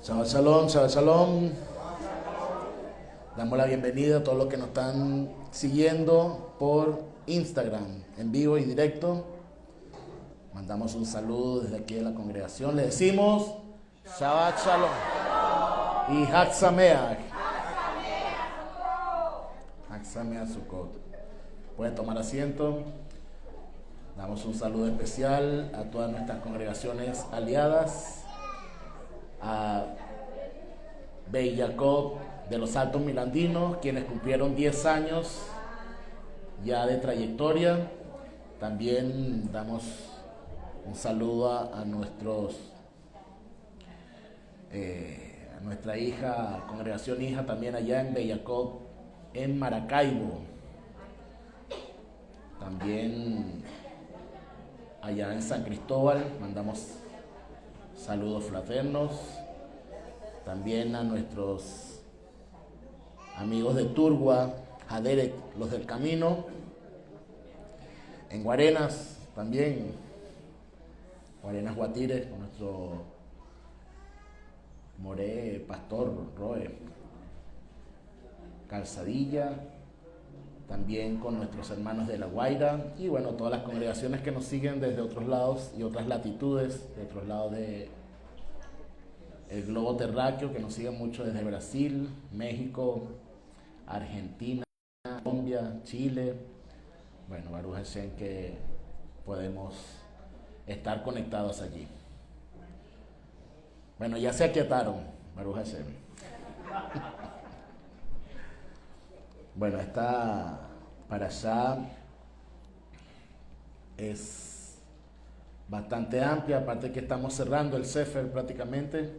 Shabbat Shalom, Shabbat Shalom. Damos la bienvenida a todos los que nos están siguiendo por Instagram, en vivo y directo. Mandamos un saludo desde aquí de la congregación. Le decimos Shabbat Shalom y Hag Sameach. Hag Sameach Sukkot. Pueden tomar asiento. Damos un saludo especial a todas nuestras congregaciones aliadas. A Beit Jacob de los Altos Milandinos, quienes cumplieron 10 años ya de trayectoria. También damos un saludo a nuestra hija, congregación hija, también allá en Beit Jacob, en Maracaibo. También allá en San Cristóbal mandamos saludos fraternos. También a nuestros amigos de Turgua, Haderek, los del camino. En Guarenas también, Guarenas Guatire, con nuestro Moré, Pastor Roe, Calzadilla. También con nuestros hermanos de La Guaira. Y bueno, todas las congregaciones que nos siguen desde otros lados y otras latitudes, de otros lados del globo terráqueo, que nos siguen mucho desde Brasil, México, Argentina, Colombia, Chile. Bueno, Baruch Hashem, que podemos estar conectados allí. Bueno, ya se aquietaron, Baruch Hashem. Bueno, esta parashá es bastante amplia, aparte que estamos cerrando el Sefer prácticamente,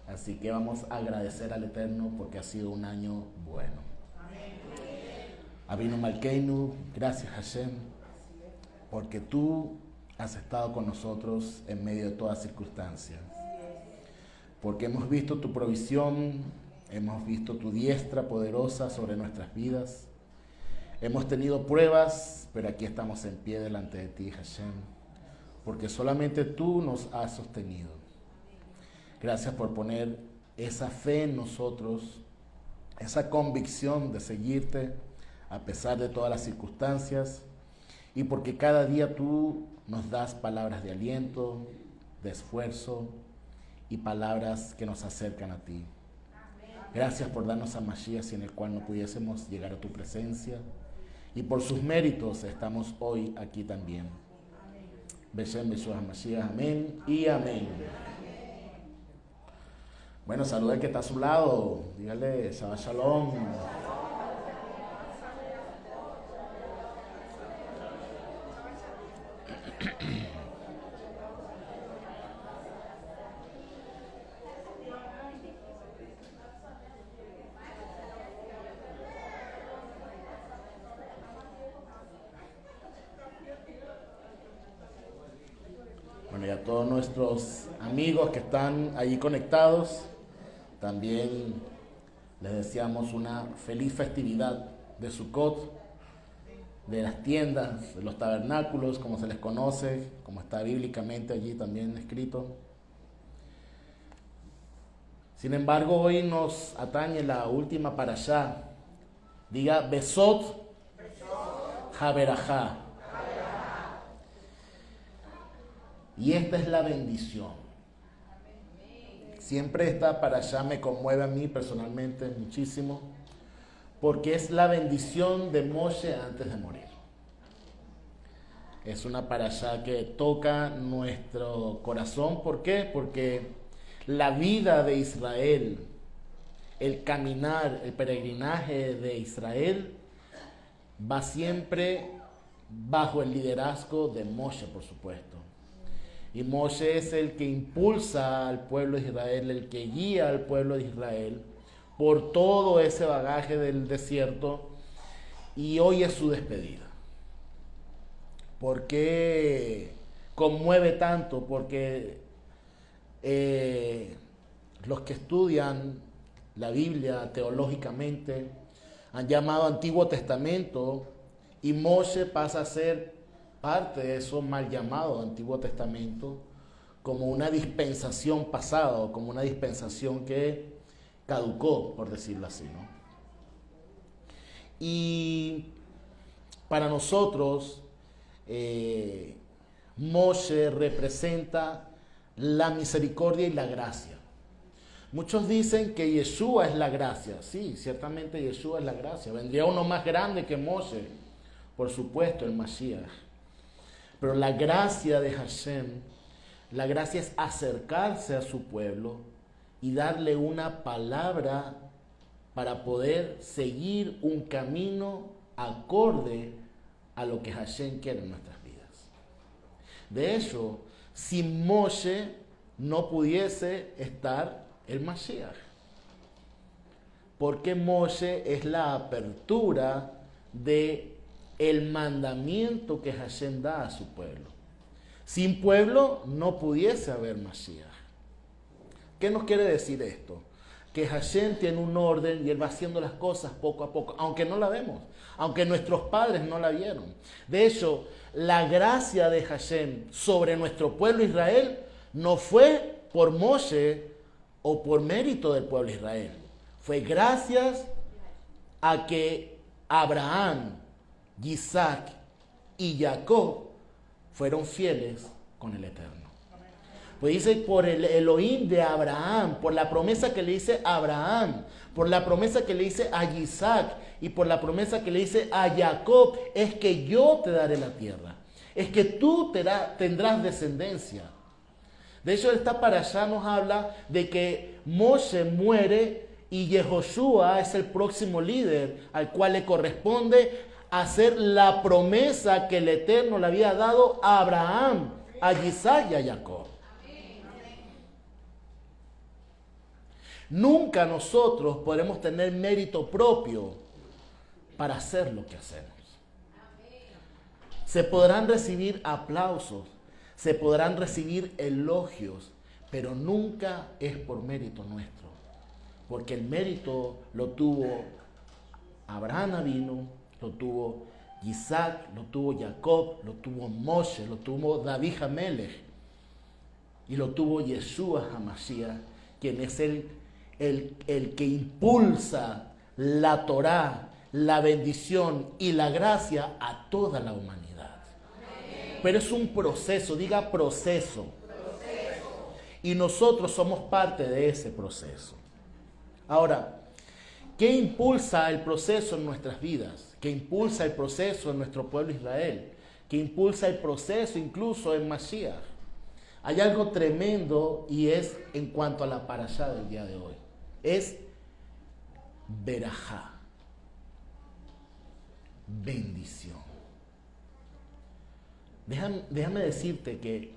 así que vamos a agradecer al Eterno porque ha sido un año bueno. Avinu Malkeinu, gracias Hashem, porque tú has estado con nosotros en medio de todas circunstancias, porque hemos visto tu provisión. Hemos visto tu diestra poderosa sobre nuestras vidas. Hemos tenido pruebas, pero aquí estamos en pie delante de ti, Hashem, porque solamente tú nos has sostenido. Gracias por poner esa fe en nosotros, esa convicción de seguirte a pesar de todas las circunstancias, y porque cada día tú nos das palabras de aliento, de esfuerzo y palabras que nos acercan a ti. Gracias por darnos a Mashiach, sin el cual no pudiésemos llegar a tu presencia. Y por sus méritos estamos hoy aquí también. Beshem Beshuah Mashiach, amén y amén. Bueno, saluda al que está a su lado. Dígale Shabbat Shalom. Bueno, y a todos nuestros amigos que están allí conectados, también les deseamos una feliz festividad de Sukkot, de las tiendas, de los tabernáculos, como se les conoce, como está bíblicamente allí también escrito. Sin embargo, hoy nos atañe la última parashá. Diga Besot Haberajá. Y esta es la bendición. Siempre esta parashá me conmueve a mí personalmente muchísimo, porque es la bendición de Moshe antes de morir. Es una parashá que toca nuestro corazón. ¿Por qué? Porque la vida de Israel, el caminar, el peregrinaje de Israel, va siempre bajo el liderazgo de Moshe, por supuesto. Y Moshe es el que impulsa al pueblo de Israel, el que guía al pueblo de Israel por todo ese bagaje del desierto, y hoy es su despedida. ¿Por qué conmueve tanto? Porque los que estudian la Biblia teológicamente han llamado Antiguo Testamento, y Moshe pasa a ser parte de eso mal llamado Antiguo Testamento, como una dispensación pasada, o como una dispensación que caducó, por decirlo así, ¿no? Y para nosotros, Moshe representa la misericordia y la gracia. Muchos dicen que Yeshua es la gracia. Sí, ciertamente Yeshua es la gracia. Vendría uno más grande que Moshe, por supuesto, el Mashiach. Pero la gracia de Hashem, la gracia es acercarse a su pueblo y darle una palabra para poder seguir un camino acorde a lo que Hashem quiere en nuestras vidas. De hecho, sin Moshe no pudiese estar el Mashiach, porque Moshe es la apertura de el mandamiento que Hashem da a su pueblo. Sin pueblo no pudiese haber Mashiach. ¿Qué nos quiere decir esto? Que Hashem tiene un orden y Él va haciendo las cosas poco a poco, aunque no la vemos, aunque nuestros padres no la vieron. De hecho, la gracia de Hashem sobre nuestro pueblo Israel no fue por Moshe o por mérito del pueblo Israel. Fue gracias a que Abraham, Isaac y Jacob fueron fieles con el Eterno. Pues dice, por el Elohim de Abraham, por la promesa que le hice a Abraham, por la promesa que le hice a Isaac y por la promesa que le hice a Jacob, es que yo te daré la tierra. Es que tú tendrás descendencia. De hecho, esta parashá nos habla de que Moshe muere y Yehoshua es el próximo líder al cual le corresponde hacer la promesa que el Eterno le había dado a Abraham, a Isaac y a Jacob. Nunca nosotros podremos tener mérito propio para hacer lo que hacemos. Se podrán recibir aplausos, se podrán recibir elogios, pero nunca es por mérito nuestro. Porque el mérito lo tuvo Abraham Avinu, lo tuvo Isaac, lo tuvo Jacob, lo tuvo Moshe, lo tuvo David Hamelech y lo tuvo Yeshua HaMashiach, quien es el que impulsa la Torá, la bendición y la gracia a toda la humanidad. Pero es un proceso, diga proceso. Y nosotros somos parte de ese proceso. Ahora, ¿qué impulsa el proceso en nuestras vidas? ¿Qué impulsa el proceso en nuestro pueblo Israel? ¿Qué impulsa el proceso incluso en Mashiach? Hay algo tremendo y es en cuanto a la parashá del día de hoy. Es verajá, bendición. Déjame decirte que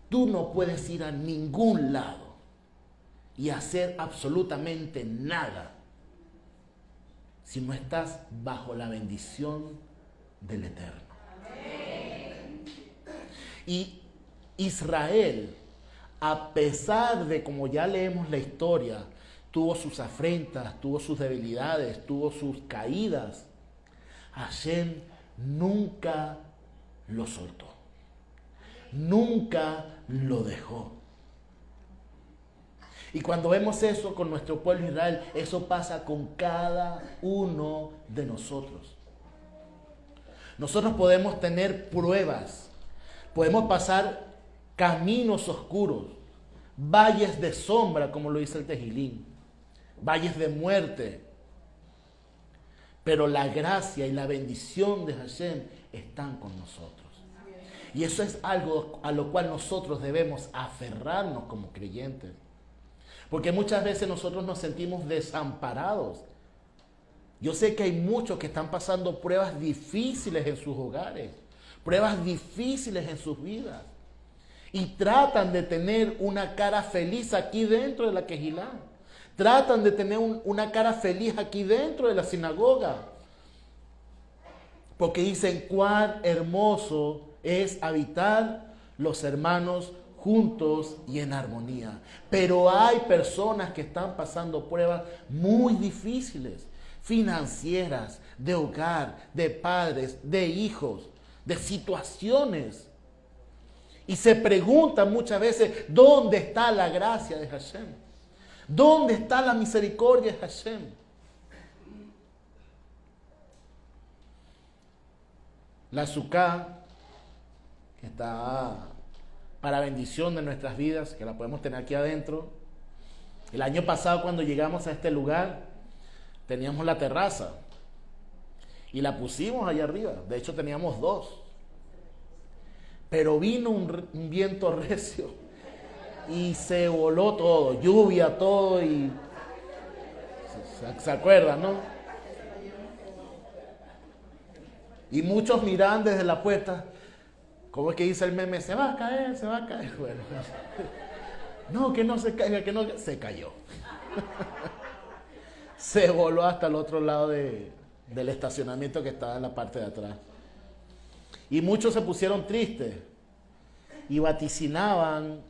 tú no puedes ir a ningún lado y hacer absolutamente nada si no estás bajo la bendición del Eterno. Y Israel, a pesar de, como ya leemos la historia, tuvo sus afrentas, tuvo sus debilidades, tuvo sus caídas, Hashem nunca lo soltó, nunca lo dejó. Y cuando vemos eso con nuestro pueblo Israel, eso pasa con cada uno de nosotros. Nosotros podemos tener pruebas, podemos pasar caminos oscuros, valles de sombra, como lo dice el Tejilín, valles de muerte. Pero la gracia y la bendición de Hashem están con nosotros. Y eso es algo a lo cual nosotros debemos aferrarnos como creyentes. Porque muchas veces nosotros nos sentimos desamparados. Yo sé que hay muchos que están pasando pruebas difíciles en sus hogares, pruebas difíciles en sus vidas. Y tratan de tener una cara feliz aquí dentro de la Kehilá. Tratan de tener una cara feliz aquí dentro de la sinagoga. Porque dicen cuán hermoso es habitar los hermanos juntos y en armonía. Pero hay personas que están pasando pruebas muy difíciles, financieras, de hogar, de padres, de hijos, de situaciones. Y se preguntan muchas veces, ¿dónde está la gracia de Hashem? ¿Dónde está la misericordia de Hashem? La Sukkah, que está para bendición de nuestras vidas, que la podemos tener aquí adentro. El año pasado, cuando llegamos a este lugar, teníamos la terraza y la pusimos allá arriba. De hecho, teníamos dos. Pero vino un viento recio y se voló todo, lluvia, todo, y se acuerdan, ¿no? Y muchos miran desde la puerta, ¿cómo es que dice el meme? Se va a caer, se va a caer. Bueno, no, que no se caiga, que no, se cayó. Se voló hasta el otro lado del estacionamiento que estaba en la parte de atrás. Y muchos se pusieron tristes y vaticinaban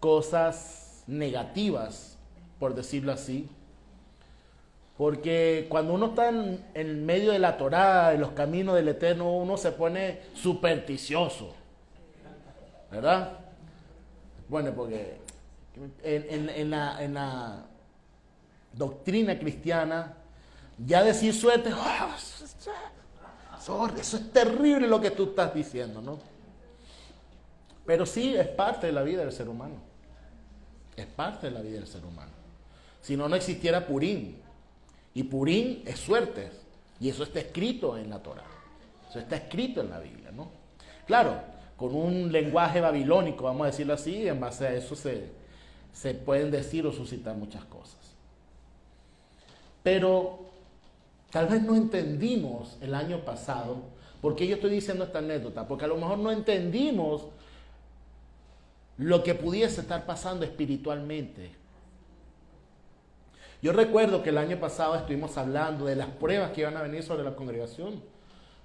cosas negativas, por decirlo así. Porque cuando uno está en medio de la Torá, en los caminos del Eterno, uno se pone supersticioso, ¿verdad? Bueno, porque en la doctrina cristiana, ya decir suerte, eso es terrible lo que tú estás diciendo, ¿no? Pero sí, es parte de la vida del ser humano. Es parte de la vida del ser humano. Si no, no existiera Purim. Y Purim es suerte. Y eso está escrito en la Torah. Eso está escrito en la Biblia, ¿no? Claro, con un lenguaje babilónico, vamos a decirlo así, y en base a eso se pueden decir o suscitar muchas cosas. Pero tal vez no entendimos el año pasado. ¿Por qué yo estoy diciendo esta anécdota? Porque a lo mejor no entendimos lo que pudiese estar pasando espiritualmente. Yo recuerdo que el año pasado estuvimos hablando de las pruebas que iban a venir sobre la congregación,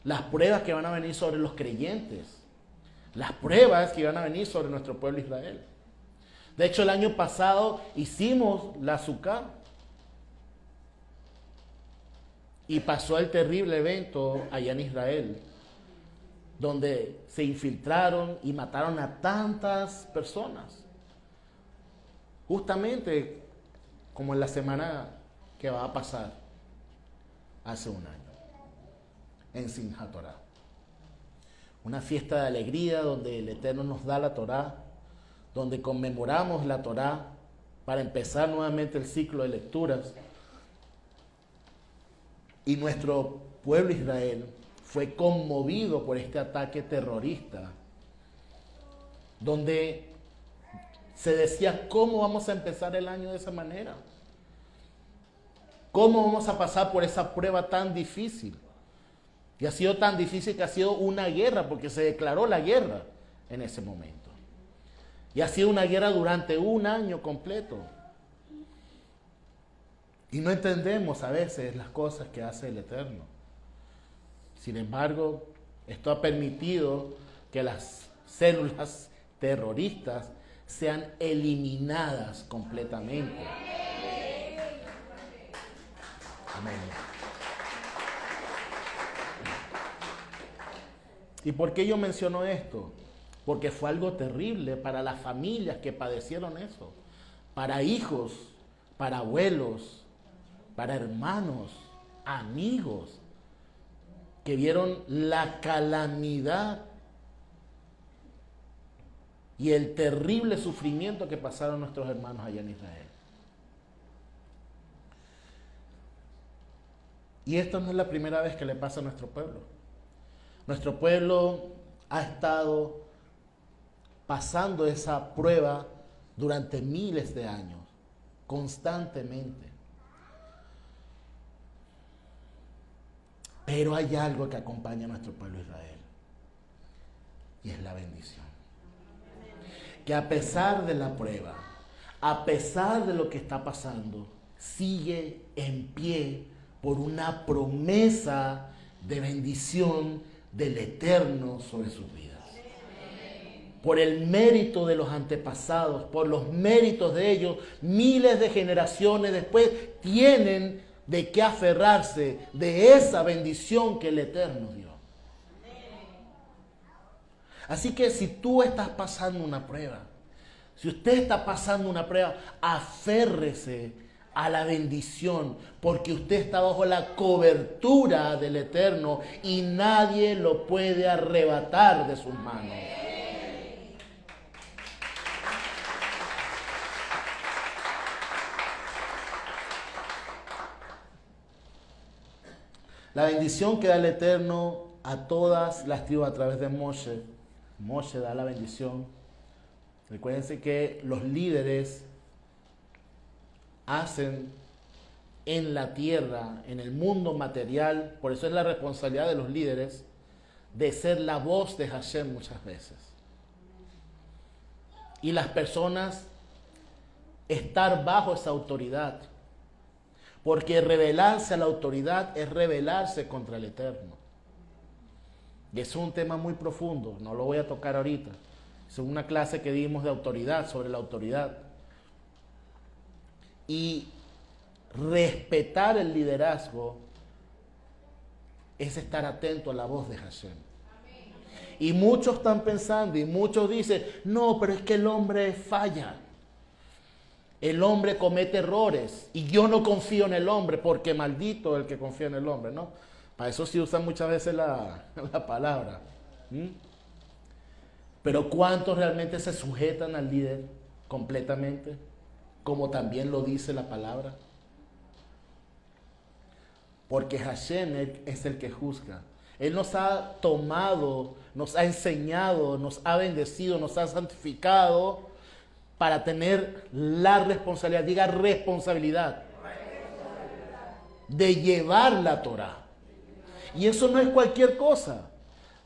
las pruebas que van a venir sobre los creyentes, las pruebas que iban a venir sobre nuestro pueblo Israel. De hecho, el año pasado hicimos la Sukkah y pasó el terrible evento allá en Israel, donde se infiltraron y mataron a tantas personas. Justamente como en la semana que va a pasar hace un año, en Simchat Torah. Una fiesta de alegría donde el Eterno nos da la Torah, donde conmemoramos la Torah para empezar nuevamente el ciclo de lecturas. Y nuestro pueblo Israel fue conmovido por este ataque terrorista, donde se decía, ¿cómo vamos a empezar el año de esa manera? ¿Cómo vamos a pasar por esa prueba tan difícil? Y ha sido tan difícil que ha sido una guerra, porque se declaró la guerra en ese momento. Y ha sido una guerra durante un año completo. Y no entendemos a veces las cosas que hace el Eterno. Sin embargo, esto ha permitido que las células terroristas sean eliminadas completamente. Amén. ¿Y por qué yo menciono esto? Porque fue algo terrible para las familias que padecieron eso, para hijos, para abuelos, para hermanos, amigos, que vieron la calamidad y el terrible sufrimiento que pasaron nuestros hermanos allá en Israel. Y esto no es la primera vez que le pasa a nuestro pueblo. Nuestro pueblo ha estado pasando esa prueba durante miles de años, constantemente. Pero hay algo que acompaña a nuestro pueblo Israel, y es la bendición. Que a pesar de la prueba, a pesar de lo que está pasando, sigue en pie por una promesa de bendición del Eterno sobre sus vidas. Por el mérito de los antepasados, por los méritos de ellos, miles de generaciones después tienen de qué aferrarse de esa bendición que el Eterno dio. Así que si tú estás pasando una prueba, si usted está pasando una prueba, aférrese a la bendición, porque usted está bajo la cobertura del Eterno y nadie lo puede arrebatar de sus manos. La bendición que da el Eterno a todas las tribus a través de Moshe. Moshe da la bendición. Recuérdense que los líderes hacen en la tierra, en el mundo material, por eso es la responsabilidad de los líderes, de ser la voz de Hashem muchas veces. Y las personas estar bajo esa autoridad. Porque rebelarse a la autoridad es rebelarse contra el Eterno. Y es un tema muy profundo, no lo voy a tocar ahorita. Es una clase que dimos de autoridad, sobre la autoridad. Y respetar el liderazgo es estar atento a la voz de Hashem. Y muchos están pensando, y muchos dicen, no, pero es que el hombre falla. El hombre comete errores y yo no confío en el hombre porque maldito el que confía en el hombre, ¿no? Para eso sí usan muchas veces la palabra. Pero ¿cuántos realmente se sujetan al líder completamente? Como también lo dice la palabra. Porque Hashem es el que juzga. Él nos ha tomado, nos ha enseñado, nos ha bendecido, nos ha santificado para tener la responsabilidad, diga responsabilidad, de llevar la Torah. Y eso no es cualquier cosa.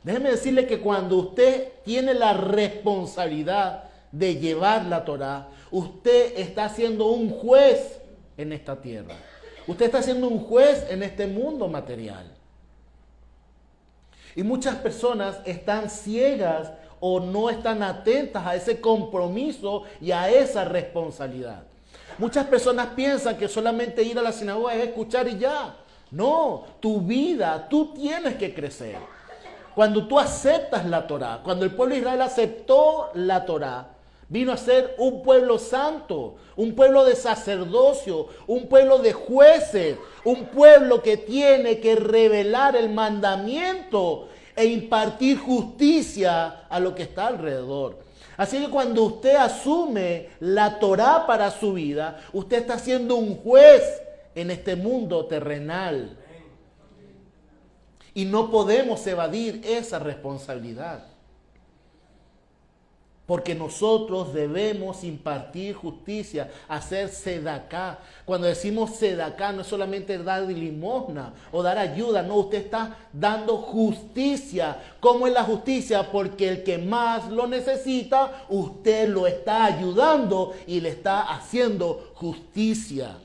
Déjeme decirle que cuando usted tiene la responsabilidad de llevar la Torah, usted está siendo un juez en esta tierra. Usted está siendo un juez en este mundo material. Y muchas personas están ciegas o no están atentas a ese compromiso y a esa responsabilidad. Muchas personas piensan que solamente ir a la sinagoga es escuchar y ya. No, tu vida, tú tienes que crecer. Cuando tú aceptas la Torah, cuando el pueblo de Israel aceptó la Torah, vino a ser un pueblo santo, un pueblo de sacerdocio, un pueblo de jueces, un pueblo que tiene que revelar el mandamiento e impartir justicia a lo que está alrededor. Así que cuando usted asume la Torá para su vida, usted está siendo un juez en este mundo terrenal. Y no podemos evadir esa responsabilidad. Porque nosotros debemos impartir justicia, hacer sedaká. Cuando decimos sedaká no es solamente dar limosna o dar ayuda, no, usted está dando justicia. ¿Cómo es la justicia? Porque el que más lo necesita, usted lo está ayudando y le está haciendo justicia.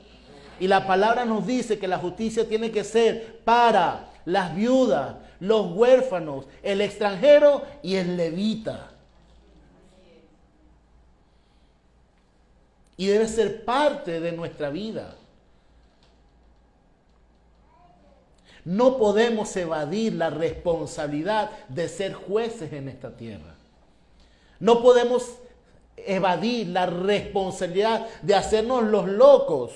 Y la palabra nos dice que la justicia tiene que ser para las viudas, los huérfanos, el extranjero y el levita. Y debe ser parte de nuestra vida. No podemos evadir la responsabilidad de ser jueces en esta tierra. No podemos evadir la responsabilidad de hacernos los locos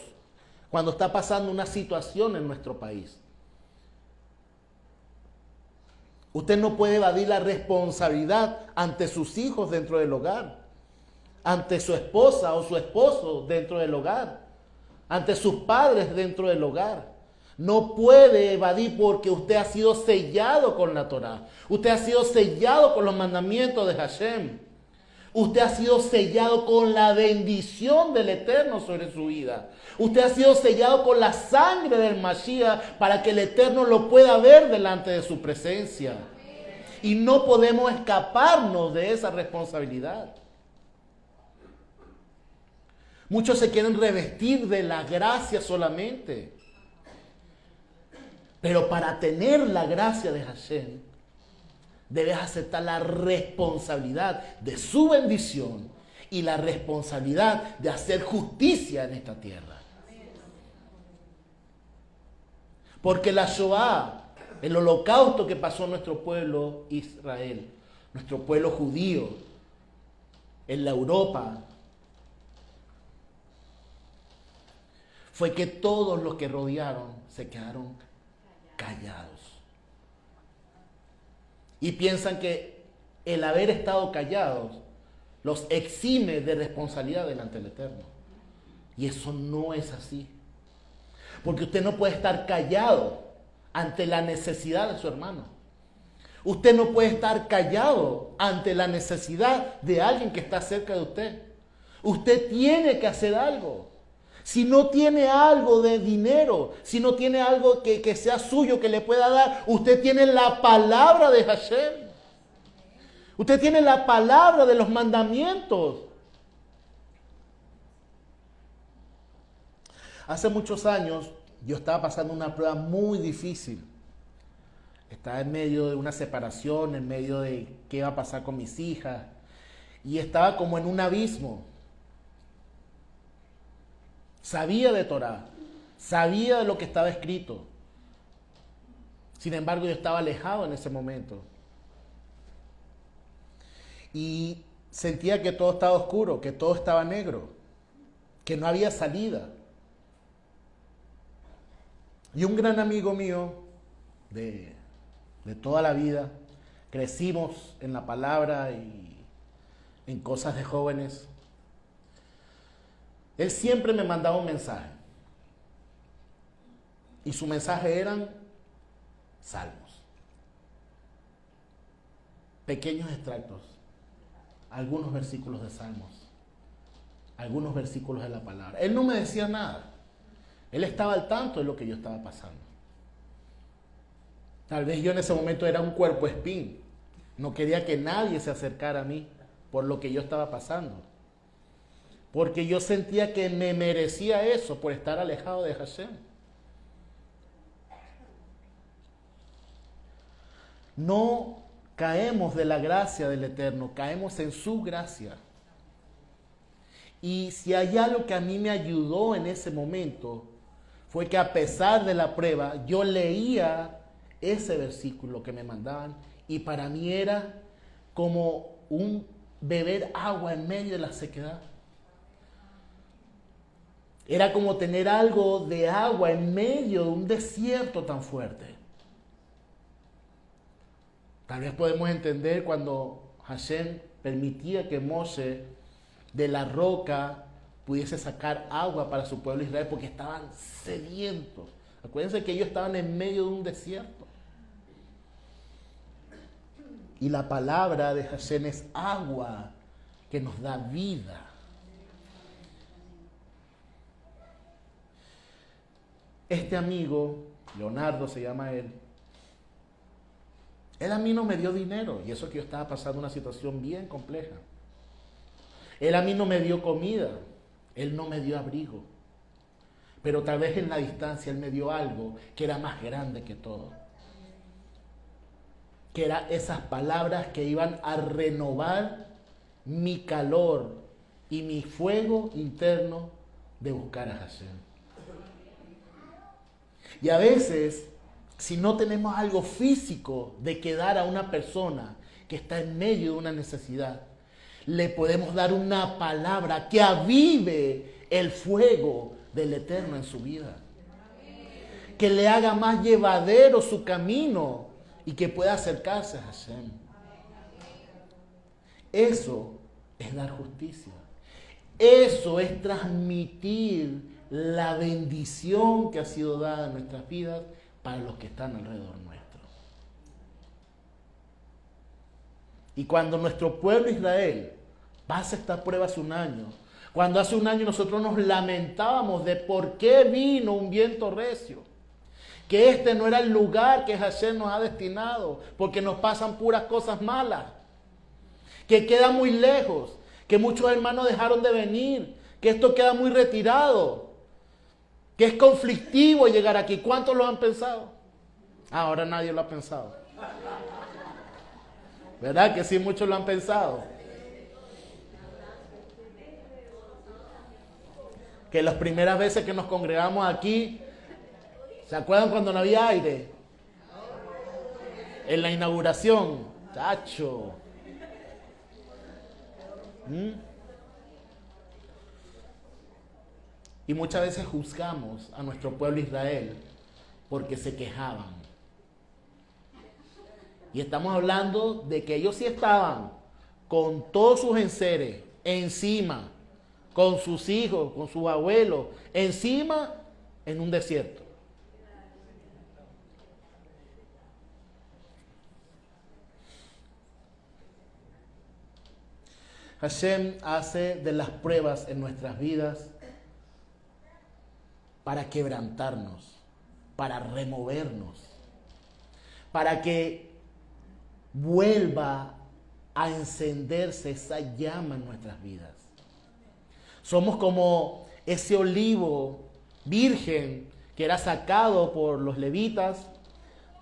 cuando está pasando una situación en nuestro país. Usted no puede evadir la responsabilidad ante sus hijos dentro del hogar, ante su esposa o su esposo dentro del hogar, ante sus padres dentro del hogar. No puede evadir porque usted ha sido sellado con la Torá. Usted ha sido sellado con los mandamientos de Hashem. Usted ha sido sellado con la bendición del Eterno sobre su vida. Usted ha sido sellado con la sangre del Mashiach para que el Eterno lo pueda ver delante de su presencia. Y no podemos escaparnos de esa responsabilidad. Muchos se quieren revestir de la gracia solamente. Pero para tener la gracia de Hashem, debes aceptar la responsabilidad de su bendición y la responsabilidad de hacer justicia en esta tierra. Porque la Shoah, el holocausto que pasó en nuestro pueblo Israel, nuestro pueblo judío, en la Europa, fue que todos los que rodearon se quedaron callados. Y piensan que el haber estado callados los exime de responsabilidad delante del Eterno. Y eso no es así. Porque usted no puede estar callado ante la necesidad de su hermano. Usted no puede estar callado ante la necesidad de alguien que está cerca de usted. Usted tiene que hacer algo. Si no tiene algo de dinero, si no tiene algo que sea suyo, que le pueda dar, usted tiene la palabra de Hashem. Usted tiene la palabra de los mandamientos. Hace muchos años yo estaba pasando una prueba muy difícil. Estaba en medio de una separación, en medio de qué iba a pasar con mis hijas. Y estaba como en un abismo. Sabía de Torah, sabía de lo que estaba escrito. Sin embargo, yo estaba alejado en ese momento. Y sentía que todo estaba oscuro, que todo estaba negro, que no había salida. Y un gran amigo mío de toda la vida, crecimos en la palabra y en cosas de jóvenes. Él siempre me mandaba un mensaje. Y su mensaje eran salmos. Pequeños extractos. Algunos versículos de salmos. Algunos versículos de la palabra. Él no me decía nada. Él estaba al tanto de lo que yo estaba pasando. Tal vez yo en ese momento era un cuerpo espín. No quería que nadie se acercara a mí por lo que yo estaba pasando. Porque yo sentía que me merecía eso por estar alejado de Hashem. No caemos de la gracia del Eterno, caemos en su gracia. Y si hay algo que a mí me ayudó en ese momento, fue que a pesar de la prueba, yo leía ese versículo que me mandaban y para mí era como un beber agua en medio de la sequedad. Era como tener algo de agua en medio de un desierto tan fuerte. Tal vez podemos entender cuando Hashem permitía que Moshe de la roca pudiese sacar agua para su pueblo Israel porque estaban sedientos. Acuérdense que ellos estaban en medio de un desierto. Y la palabra de Hashem es agua que nos da vida. Este amigo, Leonardo se llama él a mí no me dio dinero, y eso que yo estaba pasando una situación bien compleja. Él a mí no me dio comida, él no me dio abrigo, pero tal vez en la distancia él me dio algo que era más grande que todo. Que eran esas palabras que iban a renovar mi calor y mi fuego interno de buscar a Hashem. Y a veces, si no tenemos algo físico de que dar a una persona que está en medio de una necesidad, le podemos dar una palabra que avive el fuego del Eterno en su vida. Que le haga más llevadero su camino y que pueda acercarse a Hashem. Eso es dar justicia. Eso es transmitir la bendición que ha sido dada en nuestras vidas para los que están alrededor nuestro. Y cuando nuestro pueblo Israel pasa esta prueba hace un año, cuando hace un año nosotros nos lamentábamos de por qué vino un viento recio, que este no era el lugar que Hashem nos ha destinado, porque nos pasan puras cosas malas, que queda muy lejos, que muchos hermanos dejaron de venir, que esto queda muy retirado, que es conflictivo llegar aquí. ¿Cuántos lo han pensado? Ahora nadie lo ha pensado. ¿Verdad que sí? Muchos lo han pensado. Que las primeras veces que nos congregamos aquí, ¿se acuerdan cuando no había aire? En la inauguración, chacho, ¿Mm? Y muchas veces juzgamos a nuestro pueblo Israel porque se quejaban. Y estamos hablando de que ellos sí estaban con todos sus enseres encima, con sus hijos, con sus abuelos, encima en un desierto. Hashem hace de las pruebas en nuestras vidas para quebrantarnos, para removernos, para que vuelva a encenderse esa llama en nuestras vidas. Somos como ese olivo virgen que era sacado por los levitas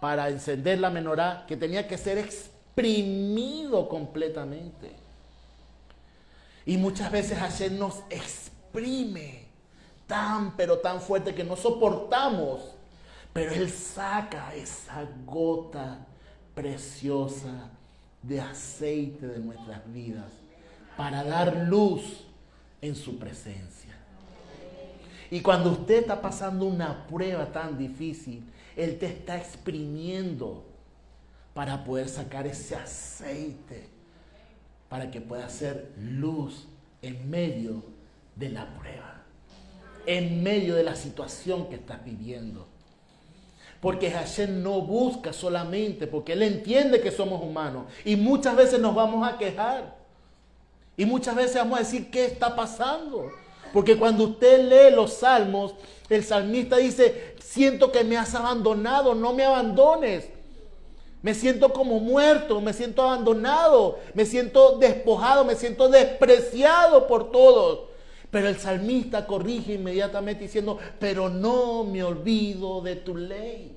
para encender la menorá, que tenía que ser exprimido completamente. Y muchas veces Hashem nos exprime tan, pero tan fuerte que no soportamos. Pero Él saca esa gota preciosa de aceite de nuestras vidas para dar luz en su presencia. Y cuando usted está pasando una prueba tan difícil, Él te está exprimiendo para poder sacar ese aceite, para que pueda hacer luz en medio de la prueba, en medio de la situación que estás viviendo. Porque Hashem no busca solamente, porque Él entiende que somos humanos. Y muchas veces nos vamos a quejar. Y muchas veces vamos a decir, ¿qué está pasando? Porque cuando usted lee los salmos, el salmista dice, siento que me has abandonado, no me abandones. Me siento como muerto, me siento abandonado, me siento despojado, me siento despreciado por todos. Pero el salmista corrige inmediatamente diciendo, pero no me olvido de tu ley.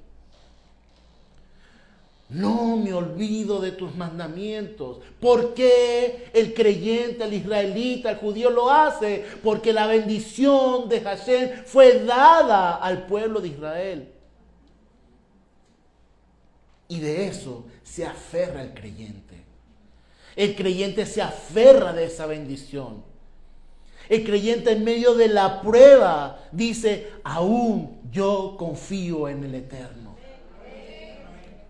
No me olvido de tus mandamientos. ¿Por qué el creyente, el israelita, el judío lo hace? Porque la bendición de Hashem fue dada al pueblo de Israel. Y de eso se aferra el creyente. El creyente se aferra de esa bendición. El creyente en medio de la prueba dice, aún yo confío en el Eterno.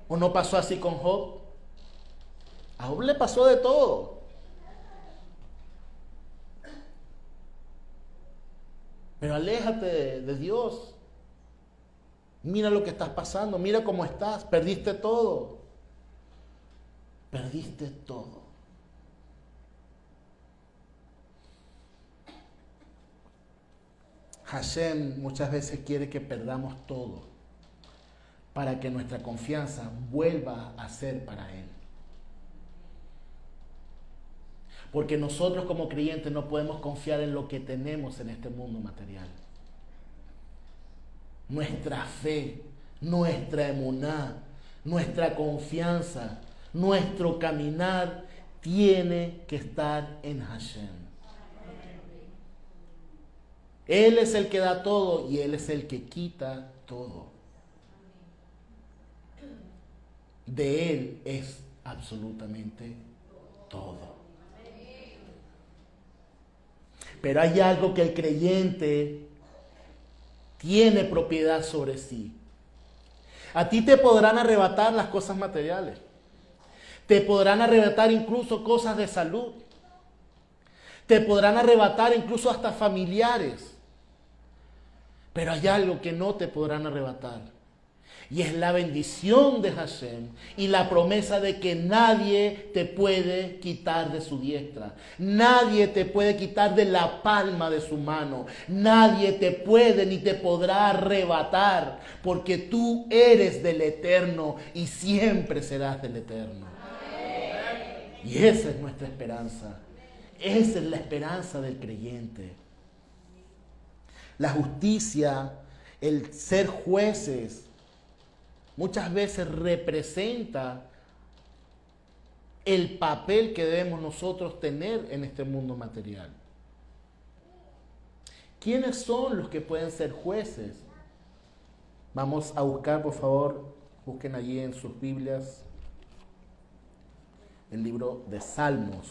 ¿O no pasó así con Job? A Job le pasó de todo. Pero aléjate de Dios. Mira lo que estás pasando, mira cómo estás, perdiste todo. Perdiste todo. Hashem muchas veces quiere que perdamos todo para que nuestra confianza vuelva a ser para Él. Porque nosotros como creyentes no podemos confiar en lo que tenemos en este mundo material. Nuestra fe, nuestra emuná, nuestra confianza, nuestro caminar tiene que estar en Hashem. Él es el que da todo y Él es el que quita todo. De Él es absolutamente todo. Pero hay algo que el creyente tiene propiedad sobre sí. A ti te podrán arrebatar las cosas materiales. Te podrán arrebatar incluso cosas de salud. Te podrán arrebatar incluso hasta familiares. Pero hay algo que no te podrán arrebatar. Y es la bendición de Hashem y la promesa de que nadie te puede quitar de su diestra. Nadie te puede quitar de la palma de su mano. Nadie te puede ni te podrá arrebatar, porque tú eres del Eterno y siempre serás del Eterno. Y esa es nuestra esperanza. Esa es la esperanza del creyente. La justicia, el ser jueces, muchas veces representa el papel que debemos nosotros tener en este mundo material. ¿Quiénes son los que pueden ser jueces? Vamos a buscar, por favor, busquen allí en sus Biblias el libro de Salmos.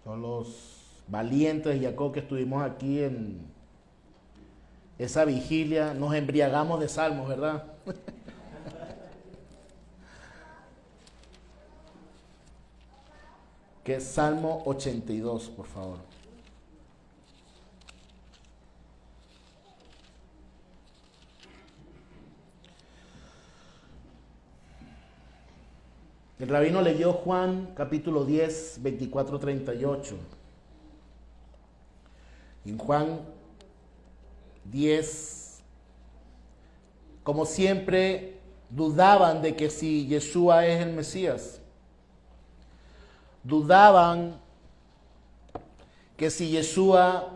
Todos los valientes de Jacob que estuvimos aquí en esa vigilia, nos embriagamos de salmos, ¿verdad? Que es Salmo 82, por favor. El rabino leyó Juan capítulo 10, 24, 38. En Juan 10, como siempre, dudaban de que si Yeshua es el Mesías. Dudaban que si Yeshua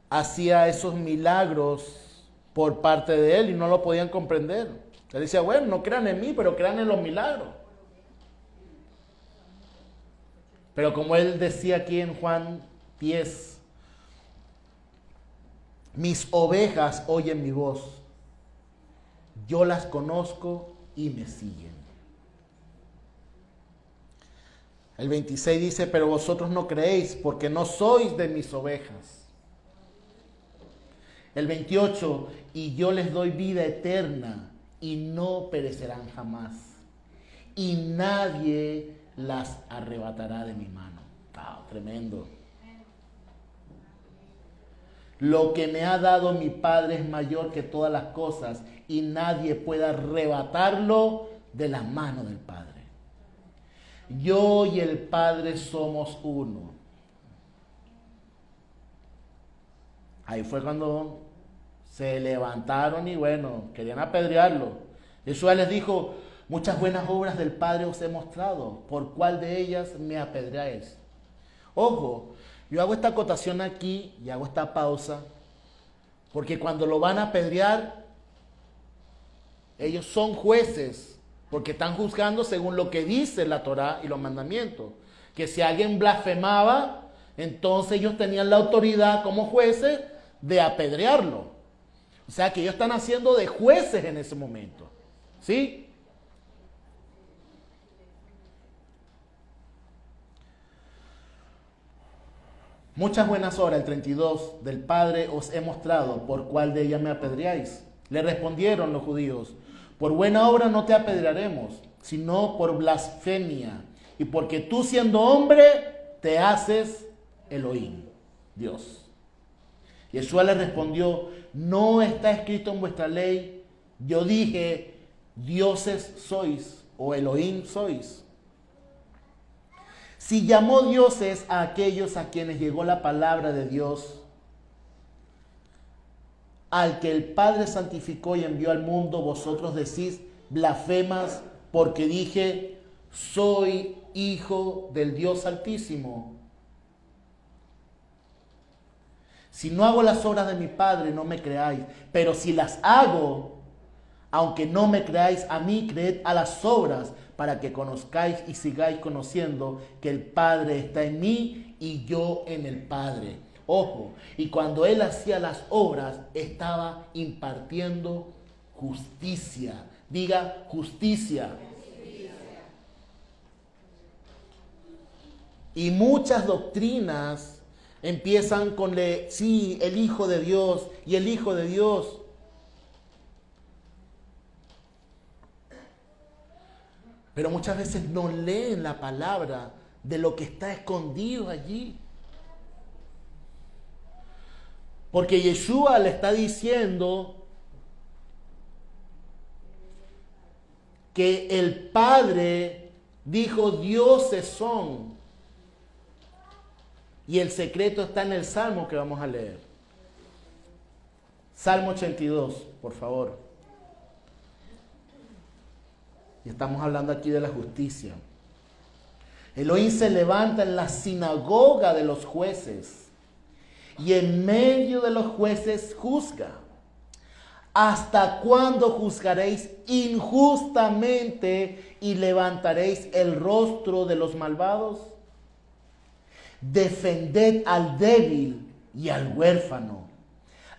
hacía esos milagros por parte de él y no lo podían comprender. Él decía, bueno, no crean en mí, pero crean en los milagros. Pero como él decía aquí en Juan 10, mis ovejas oyen mi voz, yo las conozco y me siguen. El 26 dice, pero vosotros no creéis porque no sois de mis ovejas. El 28, y yo les doy vida eterna y no perecerán jamás. Y nadie las arrebatará de mi mano. Tremendo. Lo que me ha dado mi Padre es mayor que todas las cosas y nadie puede arrebatarlo de las manos del Padre. Yo y el Padre somos uno. Ahí fue cuando se levantaron y bueno, querían apedrearlo. Jesús les dijo, muchas buenas obras del Padre os he mostrado, ¿por cuál de ellas me apedreáis? Ojo, yo hago esta acotación aquí y hago esta pausa, porque cuando lo van a apedrear, ellos son jueces, porque están juzgando según lo que dice la Torá y los mandamientos. Que si alguien blasfemaba, entonces ellos tenían la autoridad como jueces de apedrearlo. O sea que ellos están haciendo de jueces en ese momento. ¿Sí? Muchas buenas obras, el 32, del Padre os he mostrado, ¿por cuál de ellas me apedreáis? Le respondieron los judíos, por buena obra no te apedrearemos, sino por blasfemia, y porque tú siendo hombre, te haces Elohim, Dios. Yeshua le respondió, no está escrito en vuestra ley, yo dije, dioses sois, o Elohim sois. Si llamó dioses a aquellos a quienes llegó la palabra de Dios, al que el Padre santificó y envió al mundo, vosotros decís blasfemas, porque dije, soy hijo del Dios Altísimo. Si no hago las obras de mi Padre, no me creáis, pero si las hago, aunque no me creáis a mí, creed a las obras, para que conozcáis y sigáis conociendo que el Padre está en mí y yo en el Padre. Ojo, y cuando él hacía las obras, estaba impartiendo justicia. Diga justicia. Y muchas doctrinas empiezan con sí, el Hijo de Dios y el Hijo de Dios. Pero muchas veces no leen la palabra de lo que está escondido allí. Porque Yeshua le está diciendo que el Padre dijo dioses son. Y el secreto está en el Salmo que vamos a leer. Salmo 82, por favor. Y estamos hablando aquí de la justicia. Elohim se levanta en la sinagoga de los jueces y en medio de los jueces juzga. ¿Hasta cuándo juzgaréis injustamente y levantaréis el rostro de los malvados? Defended al débil y al huérfano.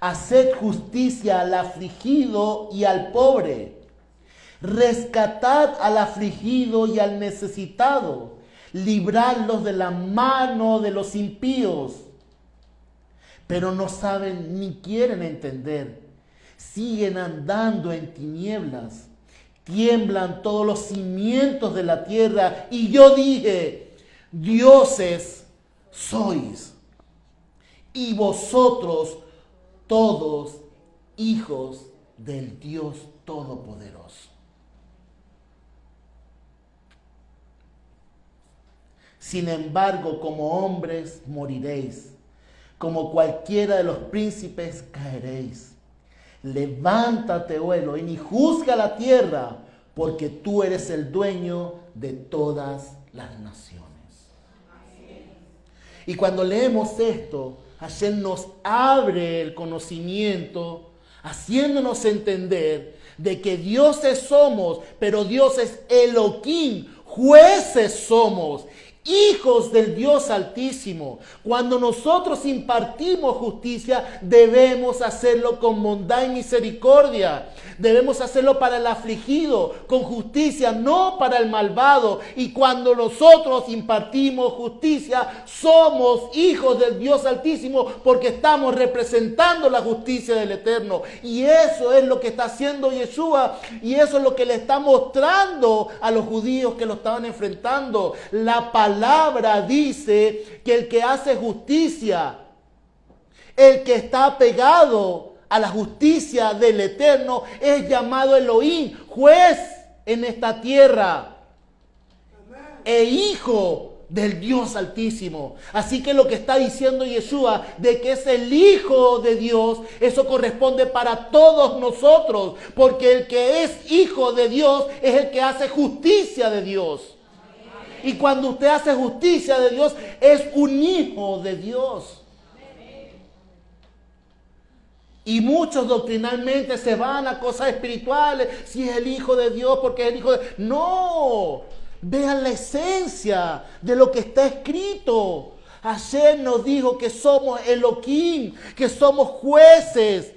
Haced justicia al afligido y al pobre. Rescatad al afligido y al necesitado. librarlos de la mano de los impíos. Pero no saben ni quieren entender. Siguen andando en tinieblas. Tiemblan todos los cimientos de la tierra. Y yo dije, dioses sois. Y vosotros todos hijos del Dios Todopoderoso. Sin embargo, como hombres moriréis. Como cualquiera de los príncipes caeréis. Levántate, oh Elohim, y juzga la tierra, porque tú eres el dueño de todas las naciones. Y cuando leemos esto, Hashem nos abre el conocimiento, haciéndonos entender de que dioses somos, pero dioses Elohim, jueces somos. Hijos del Dios Altísimo. Cuando nosotros impartimos justicia, debemos hacerlo con bondad y misericordia. Debemos hacerlo para el afligido, con justicia, no para el malvado. Y cuando nosotros impartimos justicia, somos hijos del Dios Altísimo, porque estamos representando la justicia del Eterno. Y eso es lo que está haciendo Yeshua, y eso es lo que le está mostrando a los judíos que lo estaban enfrentando. La palabra dice que el que hace justicia, el que está pegado a la justicia del Eterno, es llamado Elohim, juez en esta tierra, e hijo del Dios Altísimo. Así que lo que está diciendo Yeshua, de que es el Hijo de Dios, eso corresponde para todos nosotros, porque el que es hijo de Dios es el que hace justicia de Dios. Y cuando usted hace justicia de Dios, es un hijo de Dios. Y muchos doctrinalmente se van a cosas espirituales. Si es el hijo de Dios, porque es el hijo de... No, vean la esencia de lo que está escrito. Hashem nos dijo que somos Elohim, que somos jueces.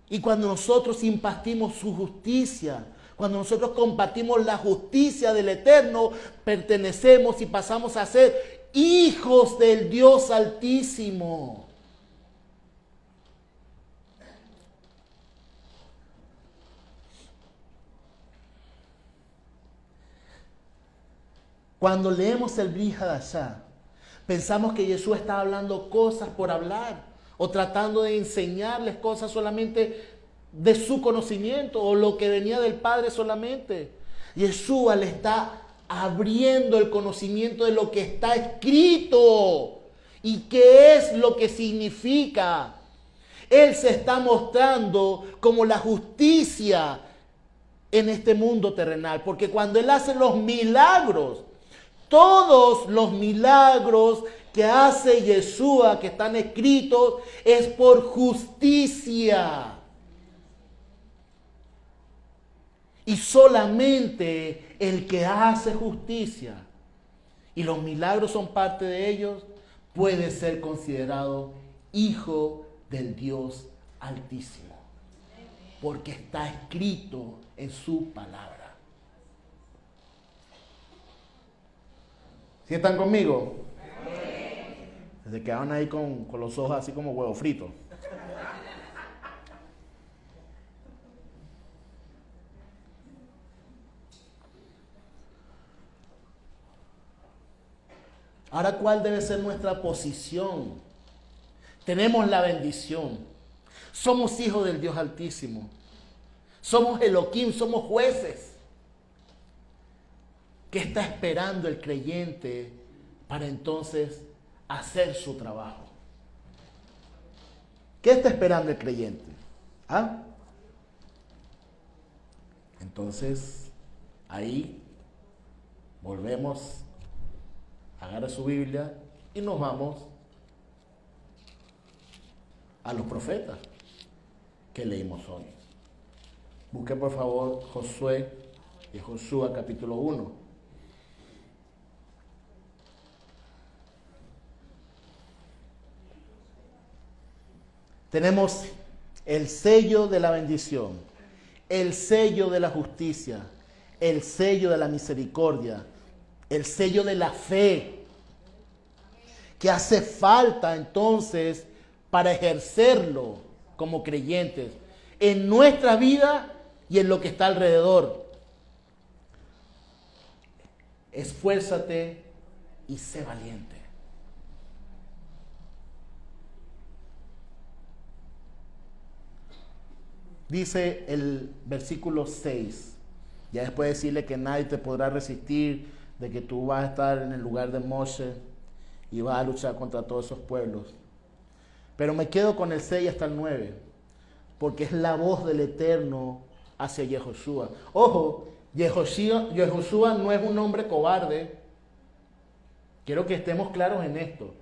Y cuando nosotros impartimos su justicia, cuando nosotros compartimos la justicia del Eterno, pertenecemos y pasamos a ser hijos del Dios Altísimo. Cuando leemos el Brit Hadashah, pensamos que Yeshua está hablando cosas por hablar o tratando de enseñarles cosas solamente de su conocimiento o lo que venía del Padre solamente. Yeshua le está abriendo el conocimiento de lo que está escrito y qué es lo que significa. Él se está mostrando como la justicia en este mundo terrenal, porque cuando Él hace los milagros, todos los milagros que hace Yeshua, que están escritos, es por justicia. Y solamente el que hace justicia, y los milagros son parte de ellos, puede ser considerado hijo del Dios Altísimo. Porque está escrito en su palabra. ¿Sí están conmigo? Se quedaron ahí con los ojos así como huevo frito. Ahora, ¿cuál debe ser nuestra posición? Tenemos la bendición. Somos hijos del Dios Altísimo. Somos Elohim, somos jueces. ¿Qué está esperando el creyente para entonces hacer su trabajo? ¿Qué está esperando el creyente? ¿Ah? Entonces, ahí volvemos, agarra su Biblia y nos vamos a los profetas que leímos hoy. Busque por favor Josué y Josué capítulo 1. Tenemos el sello de la bendición, el sello de la justicia, el sello de la misericordia, el sello de la fe, que hace falta entonces para ejercerlo como creyentes en nuestra vida y en lo que está alrededor. Esfuérzate y sé valiente. Dice el versículo 6, ya después de decirle que nadie te podrá resistir, de que tú vas a estar en el lugar de Moshe y vas a luchar contra todos esos pueblos. Pero me quedo con el 6 hasta el 9, porque es la voz del Eterno hacia Yehoshua. Ojo, Yehoshua no es un hombre cobarde. Quiero que estemos claros en esto.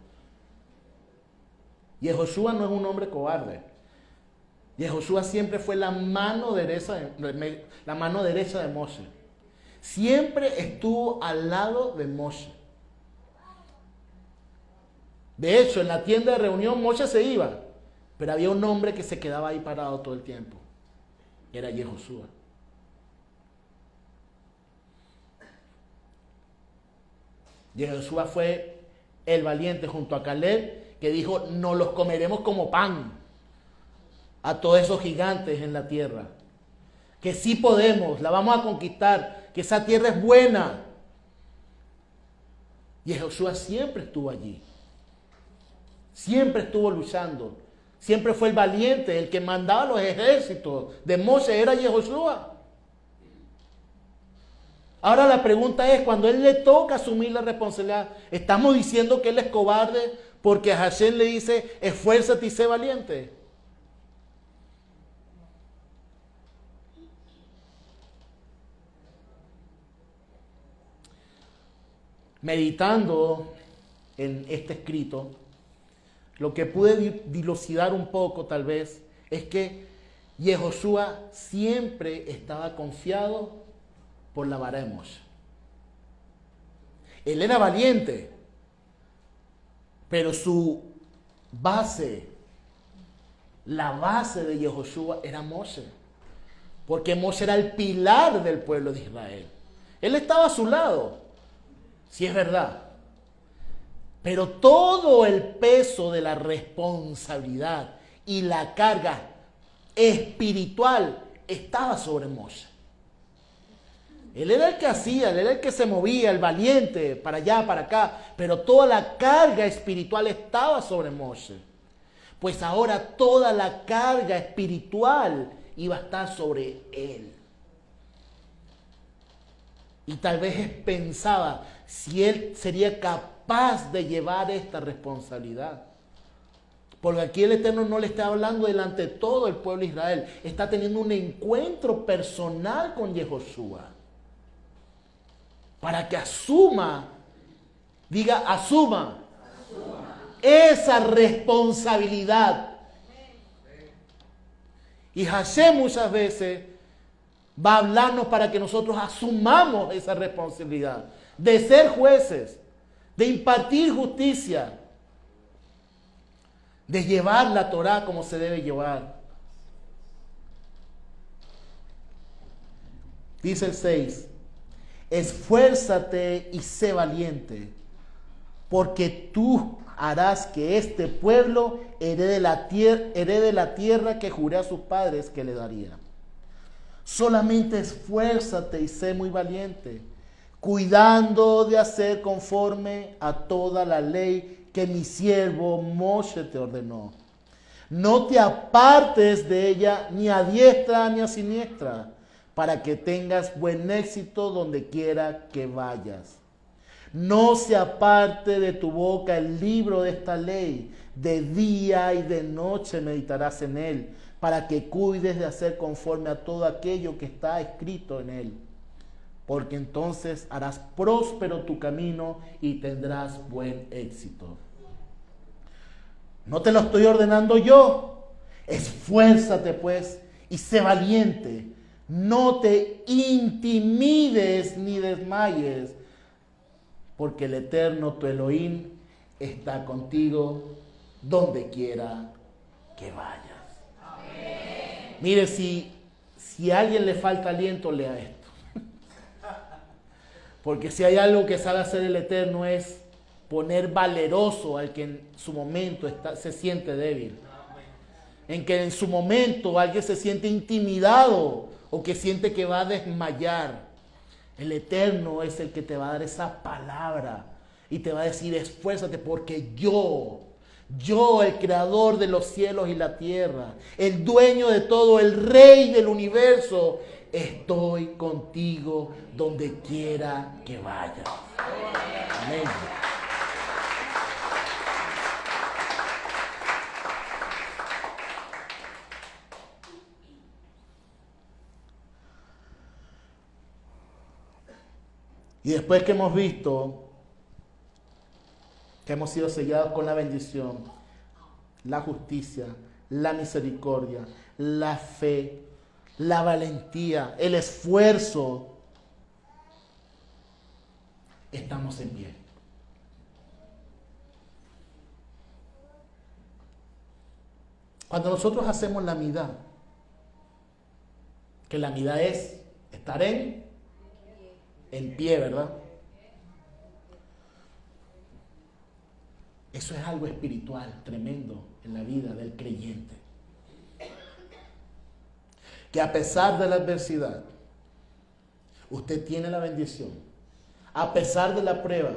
Yehoshua no es un hombre cobarde. Yehoshua siempre fue la mano derecha de Moshe. Siempre estuvo al lado de Moshe. De hecho, en la tienda de reunión Moshe se iba, pero había un hombre que se quedaba ahí parado todo el tiempo. Era Yehoshua. Yehoshua fue el valiente junto a Caleb, que dijo: nos los comeremos como pan a todos esos gigantes en la tierra. Que sí podemos, la vamos a conquistar, que esa tierra es buena. Yehoshua siempre estuvo allí. Siempre estuvo luchando. Siempre fue el valiente, el que mandaba los ejércitos de Moshe era Yehoshua. Ahora la pregunta es, cuando él le toca asumir la responsabilidad, ¿estamos diciendo que él es cobarde porque Hashem le dice: esfuérzate y sé valiente? Meditando en este escrito, lo que pude dilucidar un poco tal vez es que Yehoshua siempre estaba confiado por la vara de Moshe. Él era valiente, pero su base, la base de Yehoshua era Moshe, porque Moshe era el pilar del pueblo de Israel. Él estaba a su lado, sí es verdad, pero todo el peso de la responsabilidad y la carga espiritual estaba sobre Moshe. Él era el que hacía, él era el que se movía, el valiente, para allá, para acá, pero toda la carga espiritual estaba sobre Moshe. Pues ahora toda la carga espiritual iba a estar sobre él. Y tal vez pensaba si él sería capaz de llevar esta responsabilidad. Porque aquí el Eterno no le está hablando delante de todo el pueblo de Israel. Está teniendo un encuentro personal con Yehoshua. Para que asuma esa responsabilidad. Y Hashem muchas veces va a hablarnos para que nosotros asumamos esa responsabilidad de ser jueces, de impartir justicia, de llevar la Torá como se debe llevar. Dice el 6: esfuérzate y sé valiente, porque tú harás que este pueblo herede la tierra que juré a sus padres que le daría. Solamente esfuérzate y sé muy valiente, cuidando de hacer conforme a toda la ley que mi siervo Moshe te ordenó. No te apartes de ella ni a diestra ni a siniestra, para que tengas buen éxito donde quiera que vayas. No se aparte de tu boca el libro de esta ley, de día y de noche meditarás en él, para que cuides de hacer conforme a todo aquello que está escrito en él. Porque entonces harás próspero tu camino y tendrás buen éxito. No te lo estoy ordenando yo. Esfuérzate pues y sé valiente. No te intimides ni desmayes, porque el Eterno tu Elohim está contigo donde quiera que vayas. Amén. Mire, si a alguien le falta aliento, lea esto. Porque si hay algo que sabe hacer el Eterno es poner valeroso al que en su momento se siente débil. En que en su momento alguien se siente intimidado o que siente que va a desmayar. El Eterno es el que te va a dar esa palabra y te va a decir: esfuérzate, porque yo, el creador de los cielos y la tierra, el dueño de todo, el rey del universo, estoy contigo donde quiera que vayas. Amén. Y después que hemos visto que hemos sido sellados con la bendición, la justicia, la misericordia, la fe, la valentía, el esfuerzo, estamos en pie. Cuando nosotros hacemos la midá, que la midá es estar en pie, ¿verdad? Eso es algo espiritual tremendo en la vida del creyente. Que a pesar de la adversidad, usted tiene la bendición. A pesar de la prueba,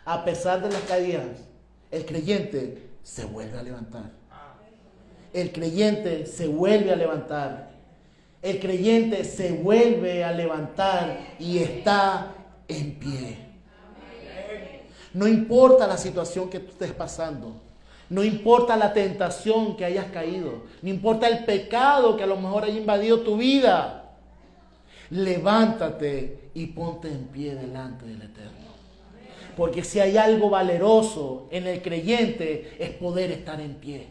a pesar de las caídas, el creyente se vuelve a levantar. El creyente se vuelve a levantar. El creyente se vuelve a levantar y está en pie. No importa la situación que tú estés pasando, no importa la tentación que hayas caído, no importa el pecado que a lo mejor haya invadido tu vida, levántate y ponte en pie delante del Eterno. Porque si hay algo valeroso en el creyente es poder estar en pie.